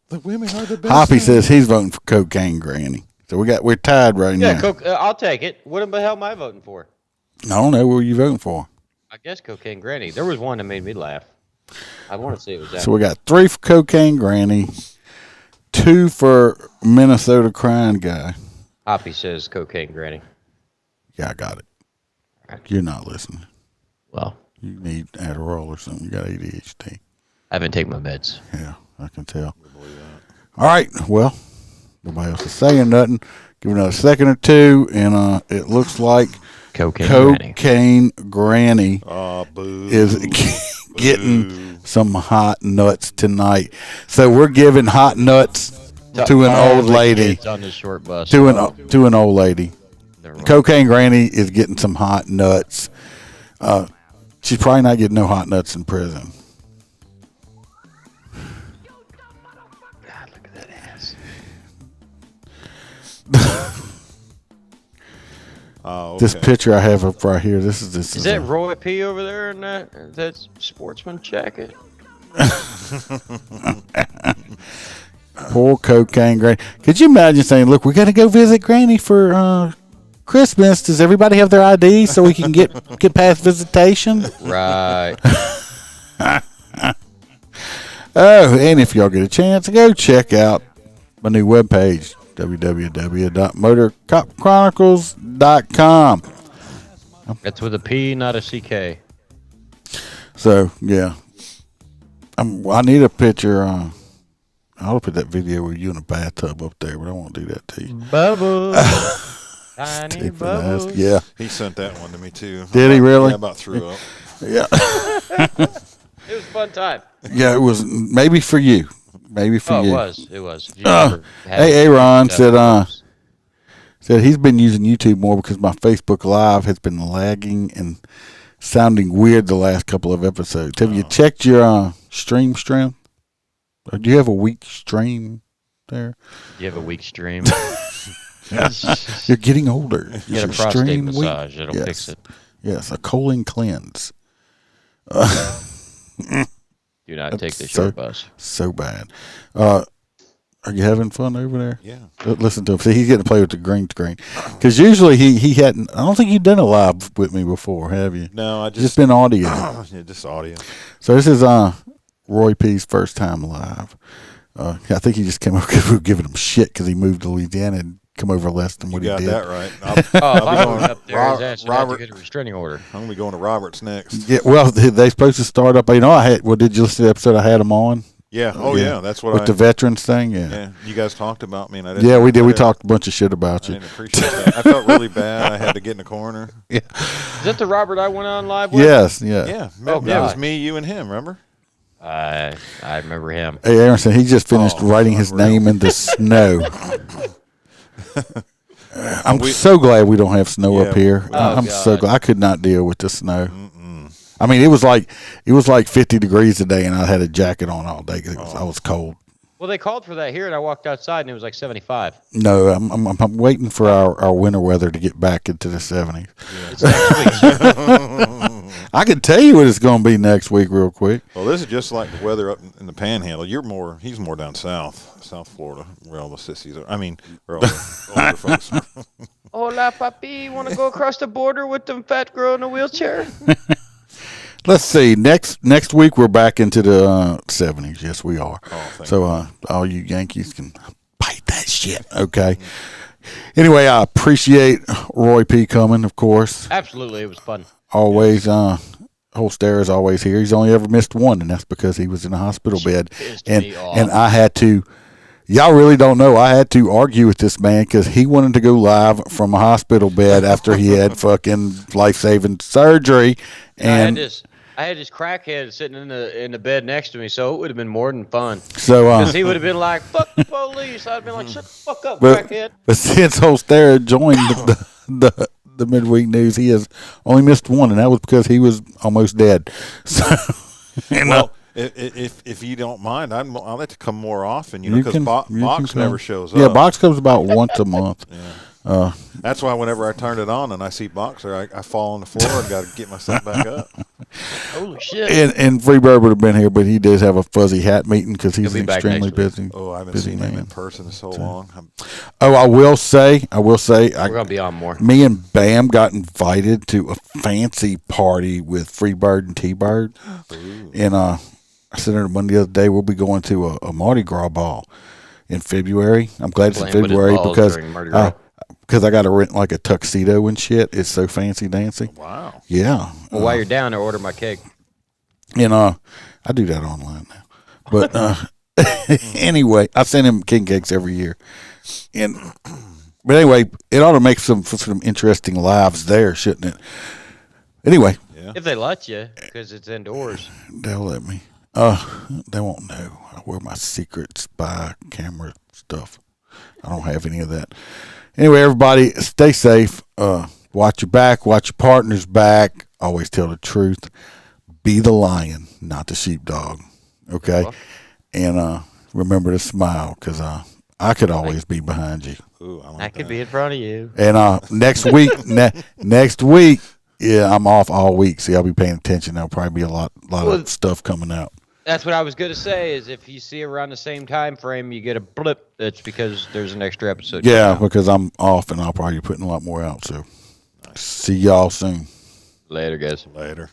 The women are the best. Hoppy says he's voting for cocaine granny. So we're tied right now. Yeah, I'll take it. What the hell am I voting for? I don't know. What are you voting for? I guess cocaine granny. There was one that made me laugh. I want to see it was that. So we got 3 for cocaine granny, 2 for Minnesota crying guy. Hoppy says cocaine granny. Yeah, I got it. You're not listening. Well, you need Adderall or something. You got ADHD. I haven't taken my meds. Yeah, I can tell. All right. Well, nobody else is saying nothing. Give it another second or two, and it looks like cocaine granny is getting some hot nuts tonight. So we're giving hot nuts to an old lady. On the short bus. To an old lady. Cocaine granny is getting some hot nuts. She's probably not getting no hot nuts in prison. God, look at that ass. Oh, okay. This picture I have up right here. This is Is that Roy P over there in that sportsman jacket? Poor cocaine granny. Could you imagine saying, "Look, we got to go visit Granny for Christmas. Does everybody have their ID so we can get past visitation?" Right. Oh, and if y'all get a chance, go check out my new webpage, www.motorcopchronicles.com. That's with a P, not a CK. So, yeah. I need a picture. I'll put that video with you in a bathtub up there, but I won't do that to you. Bubba. Tiny Stupid bubbles. ass. Yeah. He sent that one to me too. Did he really? Yeah, about threw up. Yeah. It was a fun time. Yeah, it was maybe for you. Maybe for Oh, you. it was. It was. If you ever had Hey, Aaron stuff, said he's been using YouTube more because my Facebook Live has been lagging and sounding weird the last couple of episodes. Have you checked your stream strength? Or do you have a weak stream there? You have a weak stream. You're getting older. You get a prostate massage. It'll fix it. Yes, a colon cleanse. Do not take the short bus. So bad. Are you having fun over there? Yeah. Listen to him. See, he's getting to play with the green screen. Because usually he hadn't. I don't think you've done a live with me before, have you? No, I just been audio. Yeah, just audio. So this is Roy P's first time live. I think he just came over because we were giving him shit because he moved to Louisiana and come over less than what he did. You got that right. I'll be up there. His ass would have to get a restraining order. I'm going to be going to Roberts next. Yeah, well, they supposed to start up. Did you listen to the episode I had him on? Yeah. Oh, yeah. That's what with the veterans thing. Yeah. You guys talked about me, and I didn't. Yeah, we did. We talked a bunch of shit about you. I didn't appreciate that. I felt really bad. I had to get in the corner. Yeah. Is that the Robert I went on live with? Yes. Yeah. Yeah. Oh, yeah, it was me, you, and him. Remember? I remember him. Hey, Aaron said he just finished writing his name in the snow. I'm so glad we don't have snow up here. I'm so glad. I could not deal with the snow. I mean, it was like 50 degrees today, and I had a jacket on all day because I was cold. Well, they called for that here, and I walked outside, and it was like 75. No, I'm waiting for our winter weather to get back into the 70s. Yeah. I can tell you what it's going to be next week, real quick. Well, this is just like the weather up in the Panhandle. He's more down South Florida, where all the sissies are. I mean, where all the older folks are. Hola, papi. You want to go across the border with them fat girl in a wheelchair? Let's see. Next week we're back into the 70s. Yes, we are. So all you Yankees can bite that shit. Okay. Anyway, I appreciate Roy P coming, of course. Absolutely, it was fun. Always, Holster is always here. He's only ever missed one, and that's because he was in a hospital bed. And I had to. Y'all really don't know. I had to argue with this man because he wanted to go live from a hospital bed after he had fucking life-saving surgery. And I had this crackhead sitting in the bed next to me, so it would have been more than fun. So because he would have been like, "Fuck the police," I'd have been like, "Shut the fuck up, crackhead." But since Holster joined the midweek news, he has only missed one, and that was because he was almost dead. So, if you don't mind, I'd like to come more often. Because Box never shows up. Yeah, Box comes about once a month. Yeah. That's why whenever I turn it on and I see Boxer, I fall on the floor and got to get myself back up. Holy shit! And Freebird would have been here, but he does have a fuzzy hat meeting because he's extremely busy. Oh, I haven't seen him in person so long. I will say, we're gonna be on more. Me and Bam got invited to a fancy party with Freebird and T-Bird, and I said to one the other day we'll be going to a Mardi Gras ball in February. I'm glad it's in February because I got to rent like a tuxedo and shit. It's so fancy dancy. Wow. Yeah. Well, while you're down there, order my cake. And I do that online now. But anyway, I send him king cakes every year. But anyway, it ought to make some interesting lives there, shouldn't it? Anyway. Yeah. If they let you, because it's indoors. They'll let me. They won't know. I wear my secret spy camera stuff. I don't have any of that. Anyway, everybody, stay safe. Watch your back. Watch your partner's back. Always tell the truth. Be the lion, not the sheepdog. Okay? And remember to smile, because I could always be behind you. Ooh, I could be in front of you. And next week, next week, yeah, I'm off all week. See, I'll be paying attention. There'll probably be a lot of stuff coming out. That's what I was going to say, is if you see around the same time frame, you get a blip, it's because there's an extra episode. Yeah, because I'm off, and I'll probably be putting a lot more out. So, see y'all soon. Later, guys. Later.